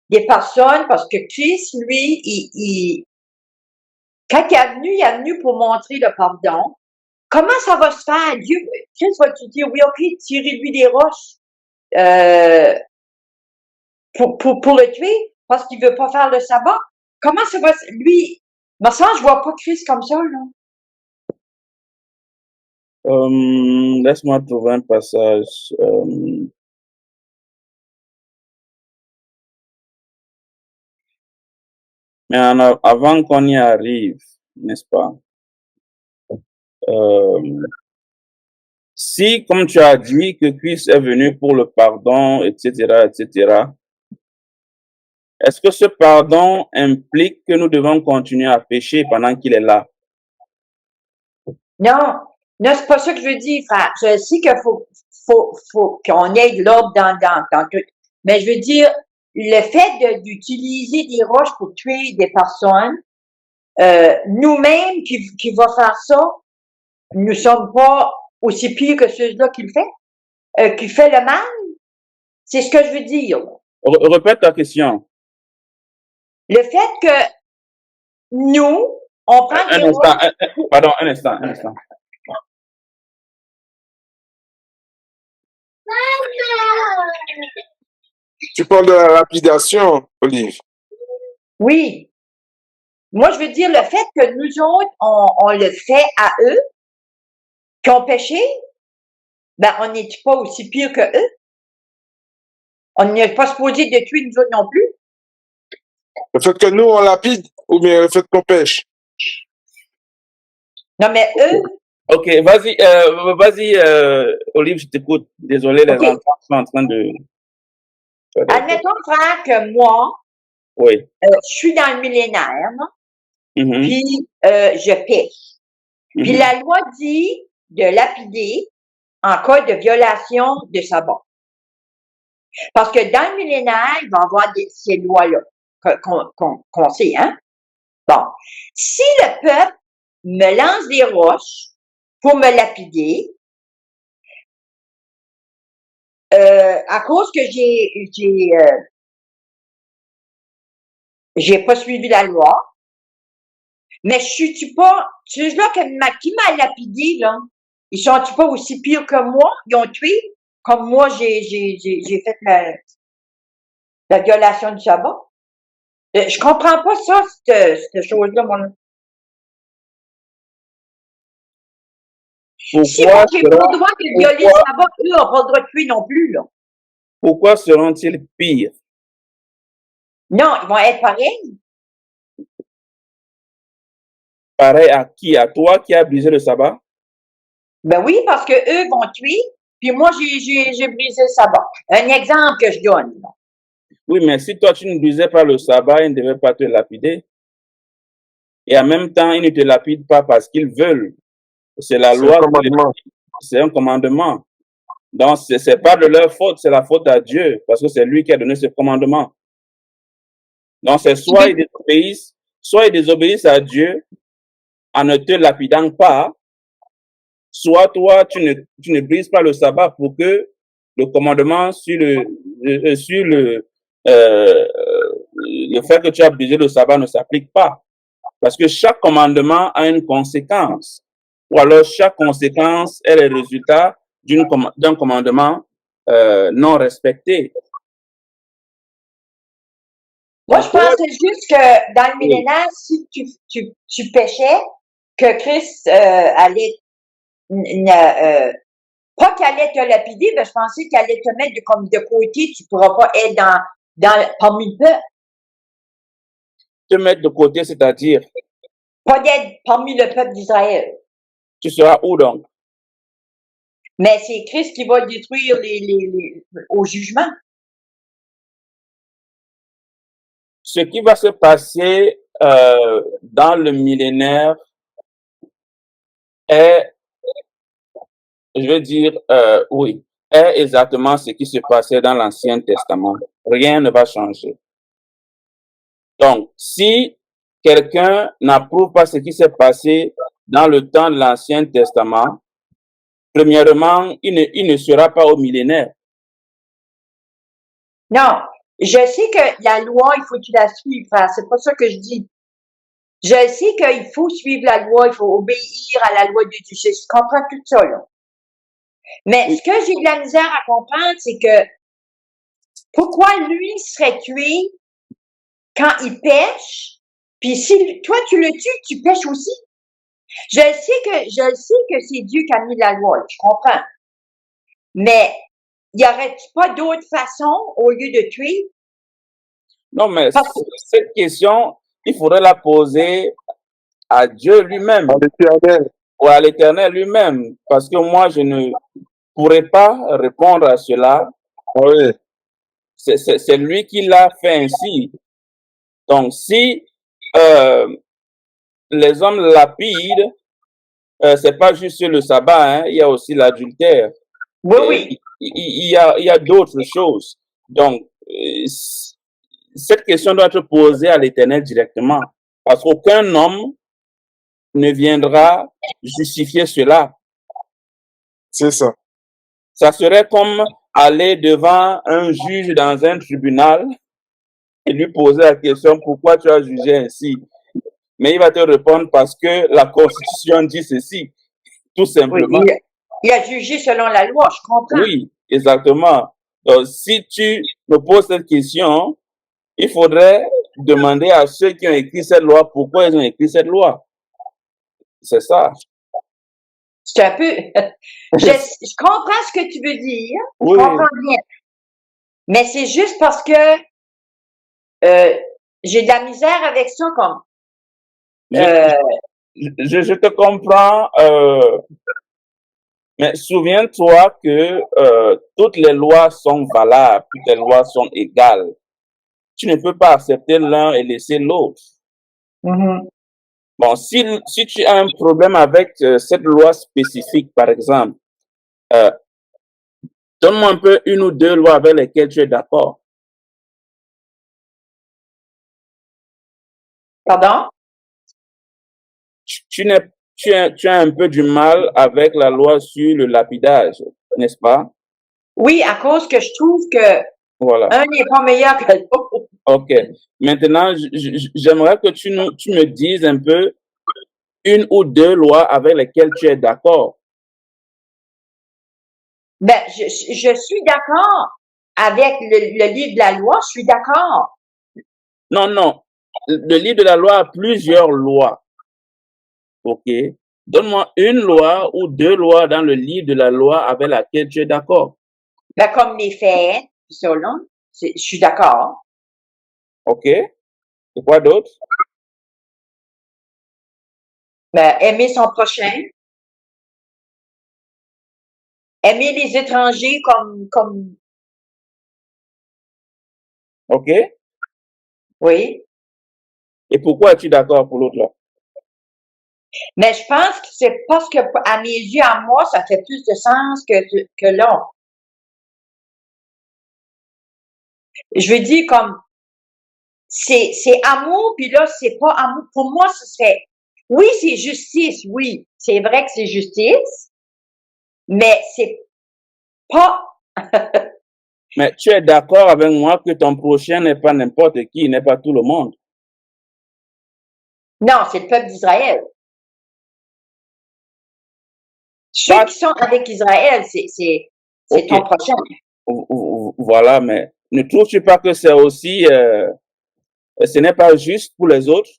des personnes, parce que Christ, lui, quand il est venu pour montrer le pardon. Comment ça va se faire? Christ va-tu dire, oui, OK, tirez-lui des roches pour le tuer parce qu'il veut pas faire le sabbat? Comment ça va lui, me semble, je vois pas Christ comme ça, là. Laisse-moi trouver un passage. Mais avant qu'on y arrive, n'est-ce pas? Si, comme tu as dit, que Christ est venu pour le pardon, etc., est-ce que ce pardon implique que nous devons continuer à pécher pendant qu'il est là? Non, non, c'est pas ça que je veux dire, frère. Je sais qu'il faut qu'on ait de l'ordre dans tout. Mais je veux dire, le fait d'utiliser des roches pour tuer des personnes, nous-mêmes qui va faire ça, nous sommes pas aussi pires que ceux-là qui le fait le mal. C'est ce que je veux dire. Répète ta question. Le fait que nous, on prend Un des instant, roches. pardon, un instant. Tu parles de la lapidation, Olive. Oui. Moi, je veux dire, le fait que nous autres, on le fait à eux, qui ont péché, ben, on n'est pas aussi pire que eux. On n'est pas supposé de tuer nous autres non plus. Le fait que nous, on lapide ou bien le fait qu'on pêche? Non, mais eux, Ok, vas-y, Olive, je t'écoute. Désolé, les OK. enfants sont en train de faire des choses. Admettons, frère, que moi, Oui. je suis dans le millénaire, non? Mhm, Puis je pêche. Puis mhm. la loi dit de lapider en cas de violation de sabbat. Parce que dans le millénaire, il va y avoir ces lois-là qu'on sait, hein? Bon. Si le peuple me lance des roches pour me lapider, à cause que j'ai pas suivi la loi, mais je suis-tu pas, tu sais là qui m'a lapidé, là? Ils sont-tu pas aussi pires que moi? Ils ont tué comme moi j'ai fait la violation du sabbat? Je comprends pas ça, cette chose-là, moi. Si moi, j'ai pas le droit de violer le sabbat, eux n'ont pas le droit de tuer non plus, là. Pourquoi seront-ils pires? Non, ils vont être pareils. Pareil à qui? À toi qui as brisé le sabbat? Ben oui, parce que eux vont tuer, puis moi, j'ai brisé le sabbat. Un exemple que je donne, là. Oui, mais si toi tu ne brisais pas le sabbat, ils ne devaient pas te lapider. Et en même temps, ils ne te lapident pas parce qu'ils veulent. C'est la C'est un loi, commandement. c'est un commandement. Donc, c'est pas de leur faute, c'est la faute à Dieu, parce que c'est lui qui a donné ce commandement. Donc, c'est soit ils désobéissent à Dieu en ne te lapidant pas, soit toi, tu ne brises pas le sabbat pour que le commandement sur le fait que tu as brisé le sabbat ne s'applique pas. Parce que chaque commandement a une conséquence. Ou alors chaque conséquence est le résultat d'un commandement non respecté. Moi, Donc, je pensais juste que dans le oui. millénaire, si tu péchais, que Christ allait, pas qu'il allait te lapider, mais je pensais qu'il allait te mettre comme de côté, tu pourras pas être parmi le peuple. Te mettre de côté, c'est-à-dire, Pas d'être parmi le peuple d'Israël. tu seras où donc? Mais c'est Christ qui va détruire au jugement. Ce qui va se passer dans le millénaire est, je veux dire, oui, est exactement ce qui se passait dans l'Ancien Testament. Rien ne va changer. Donc, si quelqu'un n'approuve pas ce qui s'est passé dans le temps de l'Ancien Testament, premièrement, il ne sera pas au millénaire. Non, je sais que la loi, il faut que tu la suives, frère. C'est pas ça que je dis. Je sais qu'il faut suivre la loi, il faut obéir à la loi de Dieu. Je comprends tout ça, là. Mais ce que j'ai de la misère à comprendre, c'est que pourquoi lui serait tué quand il pêche, puis si toi tu le tues, tu pêches aussi. Je sais que c'est Dieu qui a mis la loi, je comprends. Mais y aurait-il pas d'autre façon au lieu de tuer? Non, mais Parce que cette question, il faudrait la poser à Dieu lui-même, À l'Éternel. ou à l'Éternel lui-même, parce que moi, je ne pourrais pas répondre à cela. Ah oui. C'est lui qui l'a fait ainsi. Donc, si les hommes lapident, c'est pas juste le sabbat, hein, il y a aussi l'adultère. oui, Et oui. il y a d'autres choses. Donc, cette question doit être posée à l'Éternel directement, parce qu'aucun homme ne viendra justifier cela. C'est ça. Ça serait comme aller devant un juge dans un tribunal et lui poser la question pourquoi tu as jugé ainsi. Mais il va te répondre parce que la Constitution dit ceci, tout Oui, simplement. il a jugé selon la loi, je comprends. Oui, exactement. Donc, si tu me poses cette question, il faudrait demander à ceux qui ont écrit cette loi pourquoi ils ont écrit cette loi. C'est ça. C'est un peu. Je comprends ce que tu veux dire. Je Oui, comprends bien. Mais c'est juste parce que j'ai de la misère avec ça comme. je, Euh, je te comprends, mais souviens-toi que toutes les lois sont valables, toutes les lois sont égales. Tu ne peux pas accepter l'un et laisser l'autre. Bon, si tu as un problème avec cette loi spécifique, par exemple, euh, donne-moi un peu une ou deux lois avec lesquelles tu es d'accord. Pardon? Tu as un peu du mal avec la loi sur le lapidage, n'est-ce pas? Oui, à cause que je trouve que Voilà. un n'est pas meilleur que l'autre. OK. Maintenant, j'aimerais que tu me dises un peu une ou deux lois avec lesquelles tu es d'accord. Ben, je suis d'accord avec le livre de la loi, je suis d'accord. Non, non. Le livre de la loi a plusieurs lois. OK. Donne-moi une loi ou deux lois dans le livre de la loi avec laquelle tu es d'accord. Ben, comme les faits, ça, là, je suis d'accord. OK. Et quoi d'autre? Ben, aimer son prochain, aimer les étrangers comme, OK. oui. Et pourquoi es-tu d'accord pour l'autre là? Mais je pense que c'est parce que, à mes yeux, à moi, ça fait plus de sens que là. Je veux dire, comme, c'est amour, puis là, c'est pas amour. Pour moi, ce serait, oui, c'est justice, oui. C'est vrai que c'est justice, mais c'est pas, Mais tu es d'accord avec moi que ton prochain n'est pas n'importe qui, n'est pas tout le monde. non, c'est le peuple d'Israël. Ceux Pas, qui sont avec Israël, c'est OK. ton prochain. Voilà, mais ne trouves-tu pas que c'est aussi, ce n'est pas juste pour les autres?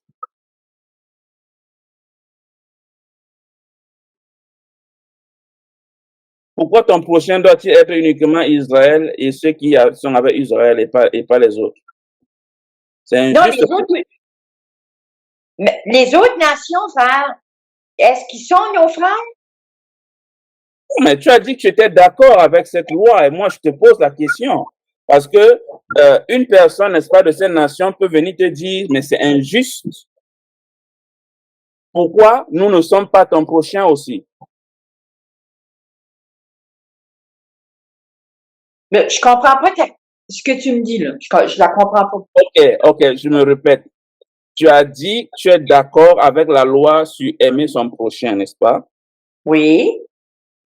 Pourquoi ton prochain doit-il être uniquement Israël et ceux qui sont avec Israël et pas les autres? C'est Non, injuste. les autres nations, frère, est-ce qu'ils sont nos frères? Mais tu as dit que tu étais d'accord avec cette loi et moi je te pose la question. Parce que une personne, n'est-ce pas, de cette nation peut venir te dire, mais c'est injuste. Pourquoi nous ne sommes pas ton prochain aussi? Mais je comprends pas ce que tu me dis, là. Je la comprends pas. OK, je me répète. Tu as dit que tu es d'accord avec la loi sur aimer son prochain, n'est-ce pas? Oui.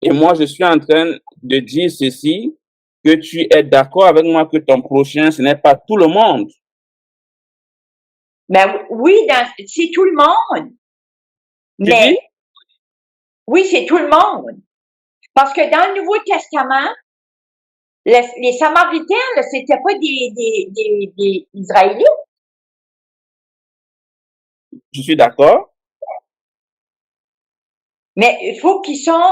Et moi, je suis en train de dire ceci, que tu es d'accord avec moi que ton prochain, ce n'est pas tout le monde. Ben oui, c'est tout le monde. Tu Mais dis? oui, c'est tout le monde. Parce que dans le Nouveau Testament, les Samaritains, là, c'était pas des Israélites, Je suis d'accord. mais il faut qu'ils sont,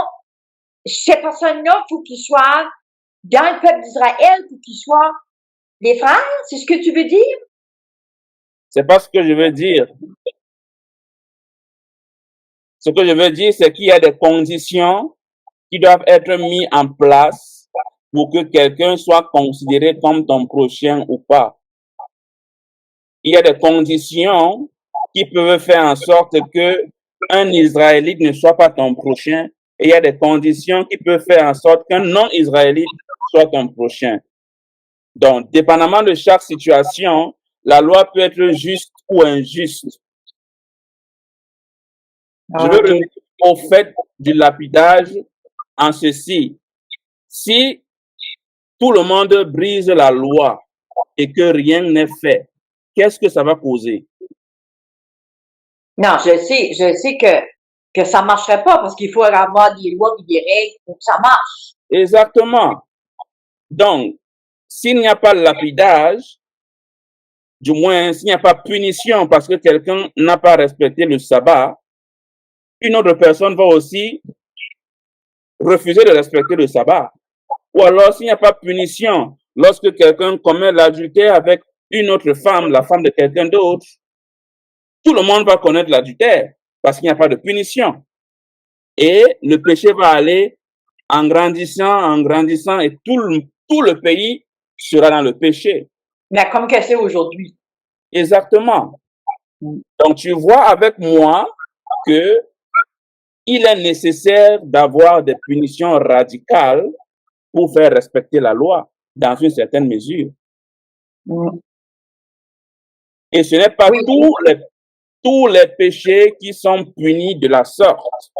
ces personnes-là, il faut qu'ils soient dans le peuple d'Israël, il faut qu'ils soient des frères, c'est ce que tu veux dire? C'est pas ce que je veux dire. Ce que je veux dire, c'est qu'il y a des conditions qui doivent être mises en place pour que quelqu'un soit considéré comme ton prochain ou pas. Il y a des conditions qui peuvent faire en sorte que un Israélite ne soit pas ton prochain et il y a des conditions qui peuvent faire en sorte qu'un non-Israélite soit ton prochain. Donc, dépendamment de chaque situation, la loi peut être juste ou injuste. Je veux OK. revenir au fait du lapidage en ceci. Si tout le monde brise la loi et que rien n'est fait, qu'est-ce que ça va causer? Non, je sais que ça marcherait pas parce qu'il faut avoir des lois et des règles pour que ça marche. Exactement. Donc, s'il n'y a pas lapidage, du moins s'il n'y a pas punition parce que quelqu'un n'a pas respecté le sabbat, une autre personne va aussi refuser de respecter le sabbat. Ou alors s'il n'y a pas punition lorsque quelqu'un commet l'adultère avec une autre femme, la femme de quelqu'un d'autre, tout le monde va connaître l'adultère parce qu'il n'y a pas de punition. Et le péché va aller en grandissant et tout le pays sera dans le péché. Mais comme que c'est aujourd'hui. Exactement. Donc tu vois avec moi que il est nécessaire d'avoir des punitions radicales pour faire respecter la loi dans une certaine mesure. Mm. Et ce n'est pas Oui. tous les péchés qui sont punis de la sorte.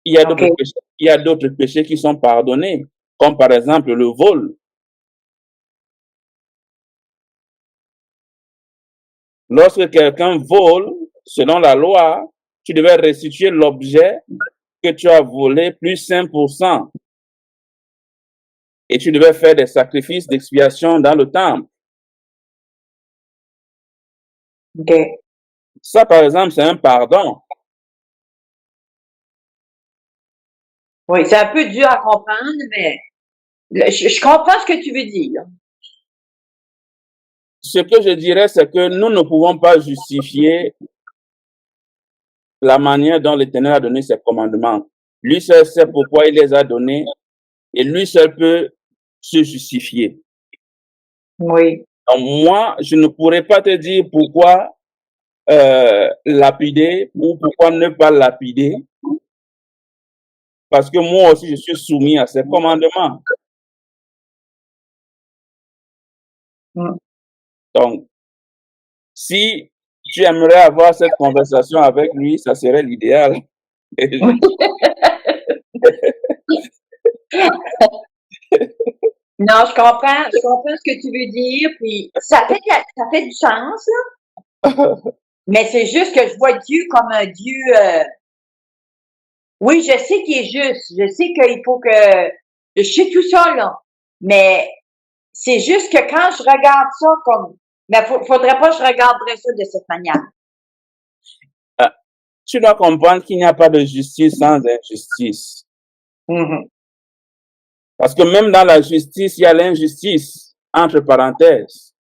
Il y a d'autres péchés qui sont pardonnés, comme par exemple le vol. Lorsque quelqu'un vole, selon la loi, tu devais restituer l'objet que tu as volé plus 5%. Et tu devais faire des sacrifices d'expiation dans le temple. Okay. Ça, par exemple, c'est un pardon. Oui, c'est un peu dur à comprendre, mais je comprends ce que tu veux dire. Ce que je dirais, c'est que nous ne pouvons pas justifier la manière dont l'Éternel a donné ses commandements. Lui seul sait pourquoi il les a donnés et lui seul peut se justifier. Oui. Donc moi, je ne pourrais pas te dire pourquoi lapider ou pourquoi ne pas lapider, parce que moi aussi, je suis soumis à ses commandements. Mm. Donc, si tu aimerais avoir cette conversation avec lui, ça serait l'idéal. Non, je comprends ce que tu veux dire, puis ça fait du sens, là. Mais c'est juste que je vois Dieu comme un Dieu. Oui, je sais qu'il est juste. Je sais qu'il faut que. Je sais tout ça, là. Mais c'est juste que quand je regarde ça comme. Mais faudrait pas que je regarderais ça de cette manière. Tu dois comprendre qu'il n'y a pas de justice sans injustice. Mm-hmm. Parce que même dans la justice, il y a l'injustice, entre parenthèses.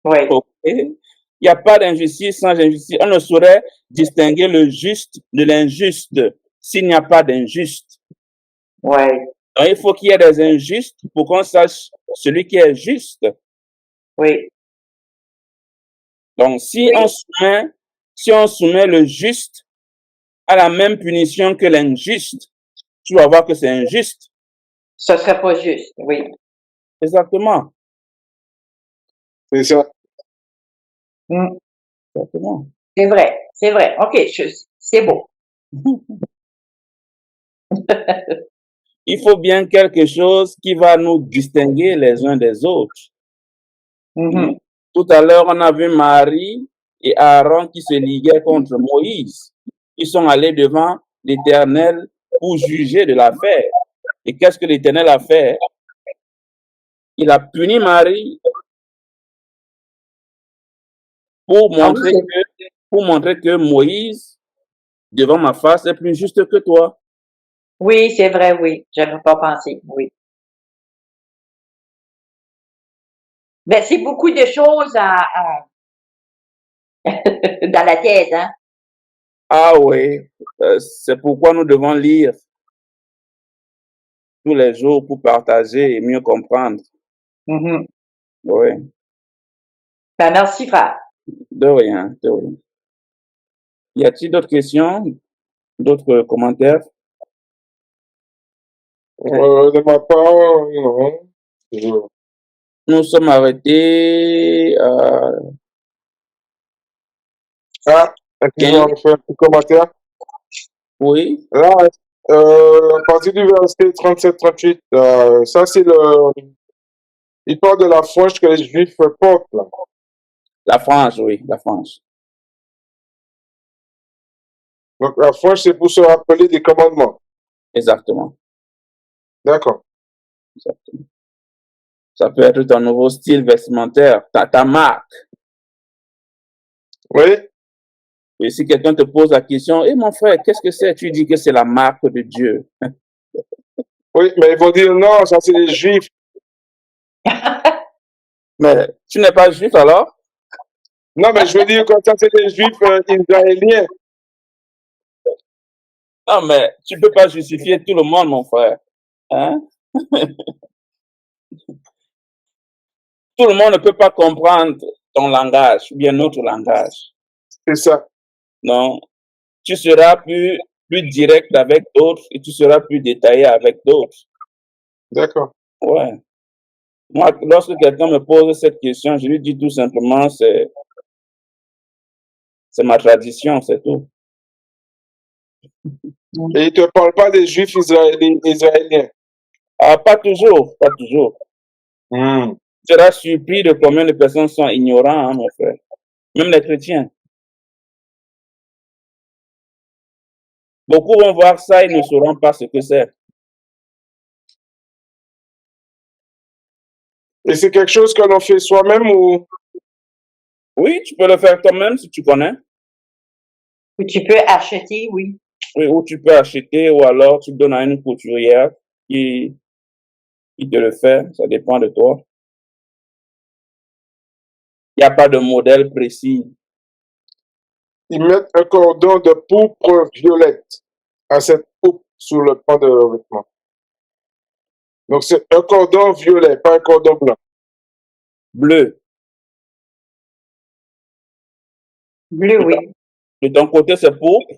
Oui. Okay? Il n'y a pas d'injustice sans injustice. On ne saurait distinguer le juste de l'injuste s'il n'y a pas d'injuste. Oui. Donc, il faut qu'il y ait des injustes pour qu'on sache celui qui est juste. Oui. Donc, si on soumet le juste à la même punition que l'injuste, tu vas voir que c'est injuste. Ce serait pas juste, oui. Exactement. C'est ça. Mm. Exactement. C'est vrai, c'est vrai. OK, c'est beau. Il faut bien quelque chose qui va nous distinguer les uns des autres. Mm-hmm. Tout à l'heure, on a vu Marie et Aaron qui se liguaient contre Moïse. Ils sont allés devant l'Éternel pour juger de l'affaire. Et qu'est-ce que l'Éternel a fait? Il a puni Marie pour montrer que Moïse, devant ma face, est plus juste que toi. Oui, c'est vrai, oui. J'avais pas pensé, oui. Ben, c'est beaucoup de choses dans la tête, hein? Ah oui, c'est pourquoi nous devons lire tous les jours pour partager et mieux comprendre. Mm-hmm. Oui, Ben, merci, frère. de rien, de rien. Y a-t-il d'autres questions, d'autres commentaires? De ma part, non. Nous sommes arrêtés Ah, est-ce que vous avez fait un petit commentaire? Oui, Là, à partir du verset 37-38, ça c'est il parle de la frange que les Juifs portent, là. la frange, oui, la frange. Donc la frange, c'est pour se rappeler des commandements. Exactement, D'accord. exactement. Ça peut être ton nouveau style vestimentaire, ta marque. Oui, Et si quelqu'un te pose la question, eh mon frère, qu'est-ce que c'est? Tu dis que c'est la marque de Dieu. oui, mais ils vont dire non, ça c'est les Juifs. Mais tu n'es pas juif alors? Non, mais je veux dire que ça c'est les Juifs israéliens. Non, mais tu ne peux pas justifier tout le monde, mon frère. Hein? Tout le monde ne peut pas comprendre ton langage ou bien notre langage. C'est ça. Non, tu seras plus direct avec d'autres et tu seras plus détaillé avec d'autres. D'accord. Ouais. Moi, lorsque quelqu'un me pose cette question, je lui dis tout simplement, c'est ma tradition, c'est tout. Et ils te parlent pas des Juifs israéliens. Ah, pas toujours, pas toujours. Hmm. Tu seras surpris de combien de personnes sont ignorants, hein, mon frère. Même les chrétiens. Beaucoup vont voir ça, ils ne sauront pas ce que c'est. Et c'est quelque chose que l'on fait soi-même ou Oui, tu peux le faire toi-même si tu connais. Ou tu peux acheter, oui. Oui, ou tu peux acheter, ou alors tu donnes à une couturière qui, qui te le fait. Ça dépend de toi. Il n'y a pas de modèle précis. ils mettent un cordon de pourpre violette à cette coupe sur le pan de leur vêtement. Donc c'est un cordon violet, pas un cordon blanc. Bleu. Bleu, oui. De ton côté, c'est pourpre.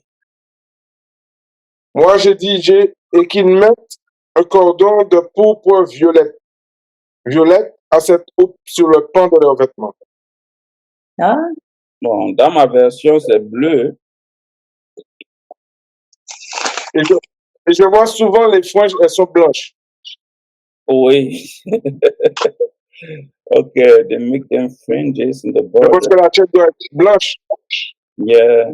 Moi j'ai dit et qu'ils mettent un cordon de pourpre violette à cette coupe sur le pan de leur vêtement. Ah, Bon, dans ma version, c'est bleu. Et je vois souvent les franges, elles sont blanches. Oui. Okay, they make them fringes in the Je pense border. que la tête doit être blanche. Yeah.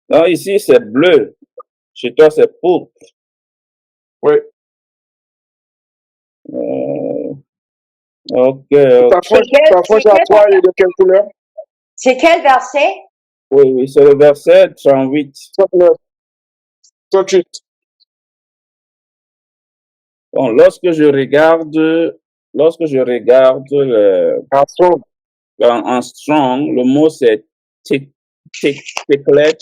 Non, ici, c'est bleu. Chez toi, c'est pourpre. Oui. Ok, Ta ok. frange à toi est de quelle couleur? c'est quel verset? Oui, oui, c'est le verset 38. 39, 38. Bon, lorsque je regarde À son. en strong, le mot c'est ticklet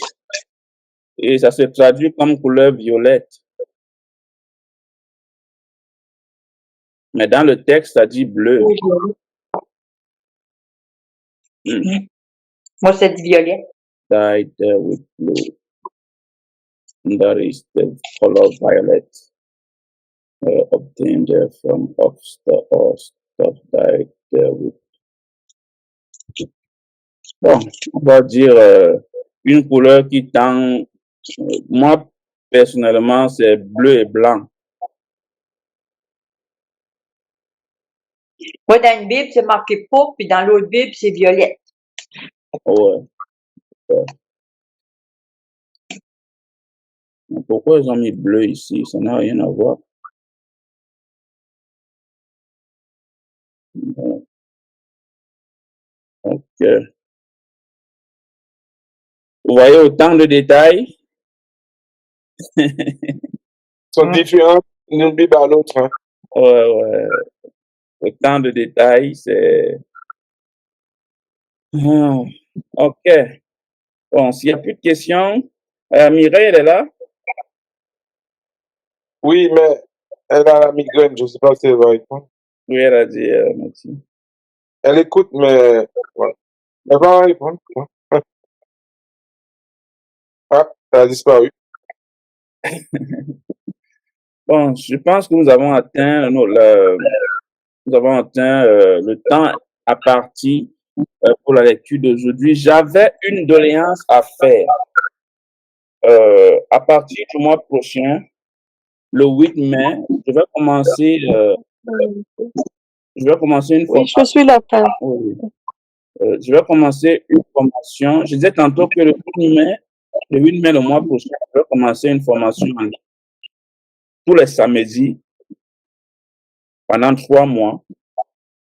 et ça se traduit comme couleur violette. Mais dans le texte, ça dit bleu. Mm. Moi, c'est du violet. Dyed with blue. And that is the color violet obtained from stuff dyed with. Bon, on va dire une couleur qui tend. Moi, personnellement, c'est bleu et blanc. Moi, dans une Bible, c'est marqué pourpre, puis dans l'autre Bible, c'est violet. Ouais, ouais. Pourquoi ils ont mis bleu ici? Ça n'a rien à voir. Bon, ok. Vous voyez autant de détails? Sont différentes d'une Bible à l'autre. Hein. Ouais, ouais. Autant de détails, c'est. Ah, ok. Bon, s'il n'y a plus de questions, Mireille, elle est là? Oui, mais elle a la migraine. Je ne sais pas si elle va répondre. Oui, elle a dit merci. Elle écoute, mais voilà. Elle va répondre. Ah, elle a disparu. Bon, je pense que nous avons atteint le temps à partir pour la lecture d'aujourd'hui. J'avais une doléance à faire. à partir du mois prochain, le 8 mai, je vais commencer une Oui, formation. je suis là, frère. Oui, oui. Je vais commencer une formation. Je disais tantôt que le 8 mai, le mois prochain, je vais commencer une formation tous les samedis pendant 3 mois.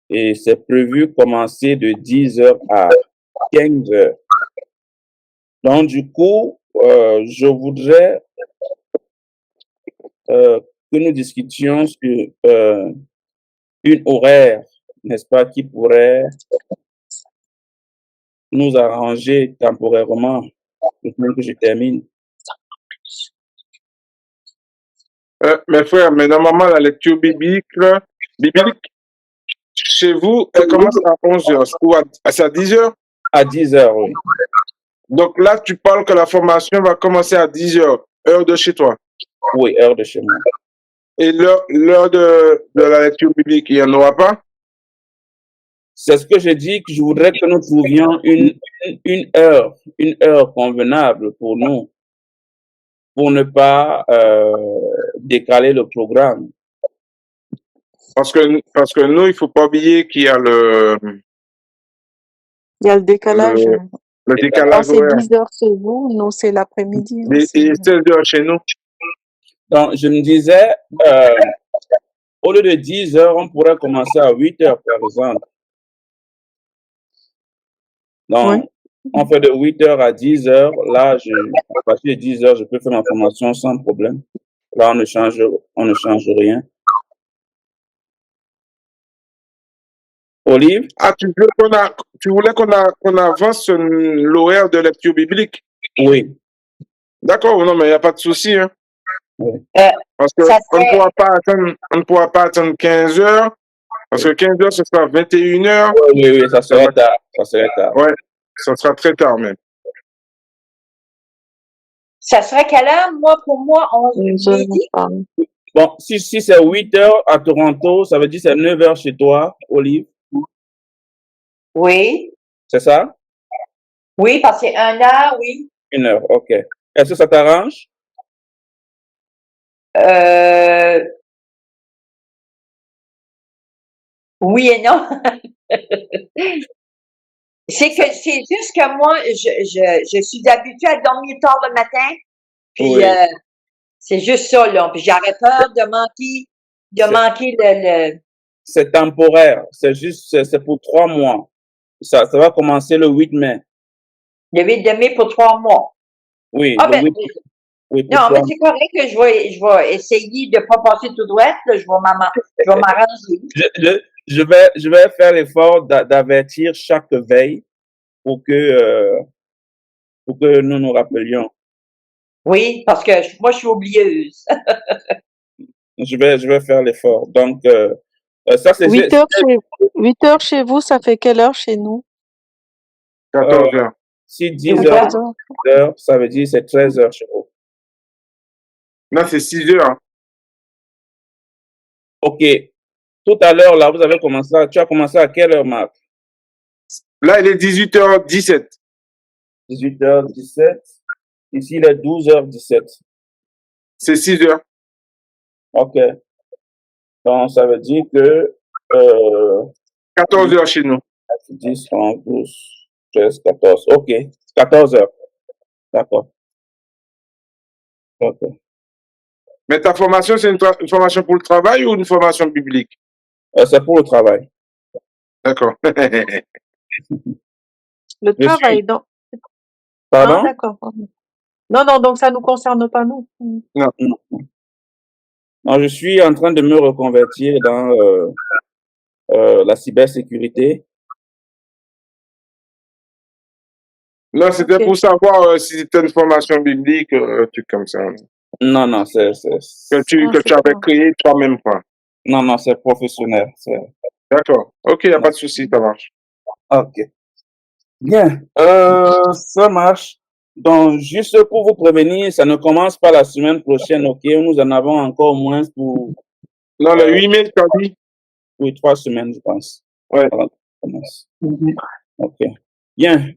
Et c'est prévu commencer de 10h à 15h. Donc, du coup, je voudrais que nous discutions sur une horaire, n'est-ce pas, qui pourrait nous arranger temporairement, le temps que je termine. Mes frères, mais normalement, la lecture biblique, chez vous, elle commence à 11h ou c'est à 10h. À 10h, oui. Donc là, tu parles que la formation va commencer à 10h, heure de chez toi. Oui, heure de chez moi. Et l'heure de la lecture biblique, il n'y en aura pas? C'est ce que je dis, que je voudrais que nous trouvions une heure convenable pour nous, pour ne pas décaler le programme. Parce que nous, il ne faut pas oublier qu'il y a Il y a le décalage. le décalage Quand c'est horaire. 10 heures chez vous, nous, c'est l'après-midi Et aussi. 16h chez nous. Donc, je me disais, au lieu de 10h, on pourrait commencer à 8h, par exemple. Donc, Oui. on fait de 8h à 10h. Là, à partir de 10h, je peux faire ma formation sans problème. Là, on ne change rien. Olive? Ah, tu voulais qu'on avance l'horaire de lecture biblique? Oui. D'accord, non, mais il n'y a pas de souci. Hein. Oui. Parce qu'on Ça ne serait, pourra pas attendre 15h. Parce que 15h, ce sera 21h. Oui, ça serait tard. Ça serait tard. Ouais, ça sera très tard même. ça serait quelle heure? Moi, pour moi, midi. Bon, si c'est 8h à Toronto, ça veut dire c'est 9h chez toi, Olive. Oui. C'est ça? Oui, parce que c'est 1 heure, oui. 1 heure, OK. Est-ce que ça t'arrange? Oui et non. C'est juste que moi, je suis habituée à dormir tard le matin. Puis, Oui. c'est juste ça, là. Puis, j'aurais peur de manquer le. C'est temporaire. C'est pour 3 mois. Ça va commencer le 8 mai. Le 8 de mai pour 3 mois. Oui, Ah, le ben, 8, oui, pour non, mais 3 c'est correct que je vais essayer de pas passer tout droit, là. Je vais m'arranger. Je vais faire l'effort d'avertir chaque veille pour que nous nous rappelions. Oui, parce que moi, je suis oublieuse. Je vais faire l'effort. Donc, ça, c'est 8 heures chez vous, ça fait quelle heure chez nous? 14h. Si 10h, 14 heures. 10h, ça veut dire c'est 13h chez vous. Non, c'est 6h. Hein. OK. Tout à l'heure, là, tu as commencé à quelle heure, Marc? Là, il est 18h17. 18h17. Ici, il est 12h17. C'est 6h. OK. Donc, ça veut dire que 14h chez nous. 10, 11, 12, 13, 14. OK. 14h. D'accord. OK. Mais ta formation, c'est une formation pour le travail ou une formation biblique? C'est pour le travail. D'accord. Le travail, donc. Pardon? Ah, d'accord. Non, donc ça ne nous concerne pas, nous. Non. Non, je suis en train de me reconvertir dans la cybersécurité. Non, c'était pour savoir si c'était une formation biblique, un truc comme ça. Non, Que tu avais créé toi-même, quoi. Non, c'est professionnel. D'accord. OK, il n'y a pas de souci, ça marche. OK. Bien. Ça marche. Donc, juste pour vous prévenir, ça ne commence pas la semaine prochaine, OK? Nous en avons encore au moins pour... Non, le 8 mai, tu as dit? Oui, 3 semaines, je pense. Ouais. Voilà, ça commence. OK. Bien.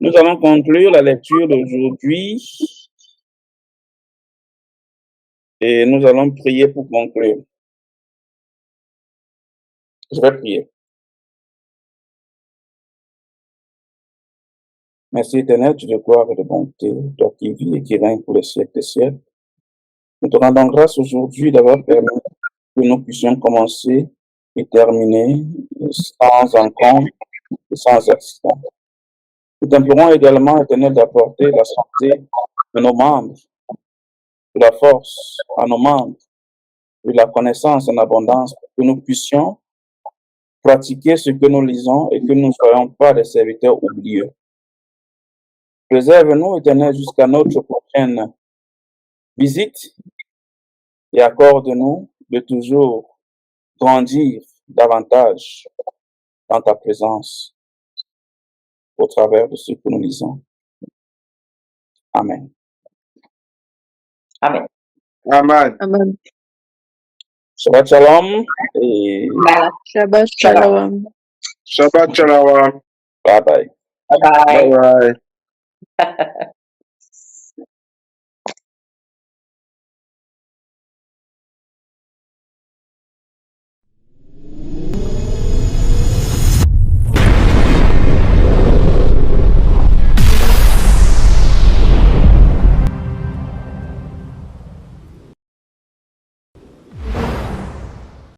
Nous allons conclure la lecture d'aujourd'hui. Et nous allons prier pour conclure. Je vais prier. Merci éternel, Dieu de gloire et de bonté, toi qui vis et qui règne pour les siècles des siècles. Nous te rendons grâce aujourd'hui d'avoir permis que nous puissions commencer et terminer sans encombre et sans accident. Nous t'implorons également, éternel, d'apporter la santé à nos membres, de la force à nos membres, de la connaissance en abondance, pour que nous puissions pratiquer ce que nous lisons et que nous ne soyons pas des serviteurs oublieux. Préserve-nous, éternel, jusqu'à notre prochaine visite et accorde-nous de toujours grandir davantage dans ta présence au travers de ce que nous lisons. Amen. Amen. Amen. Amen. Shabbat shalom et Amen. Shabbat shalom. Shabbat shalom. bye bye. Bye bye. Bye bye.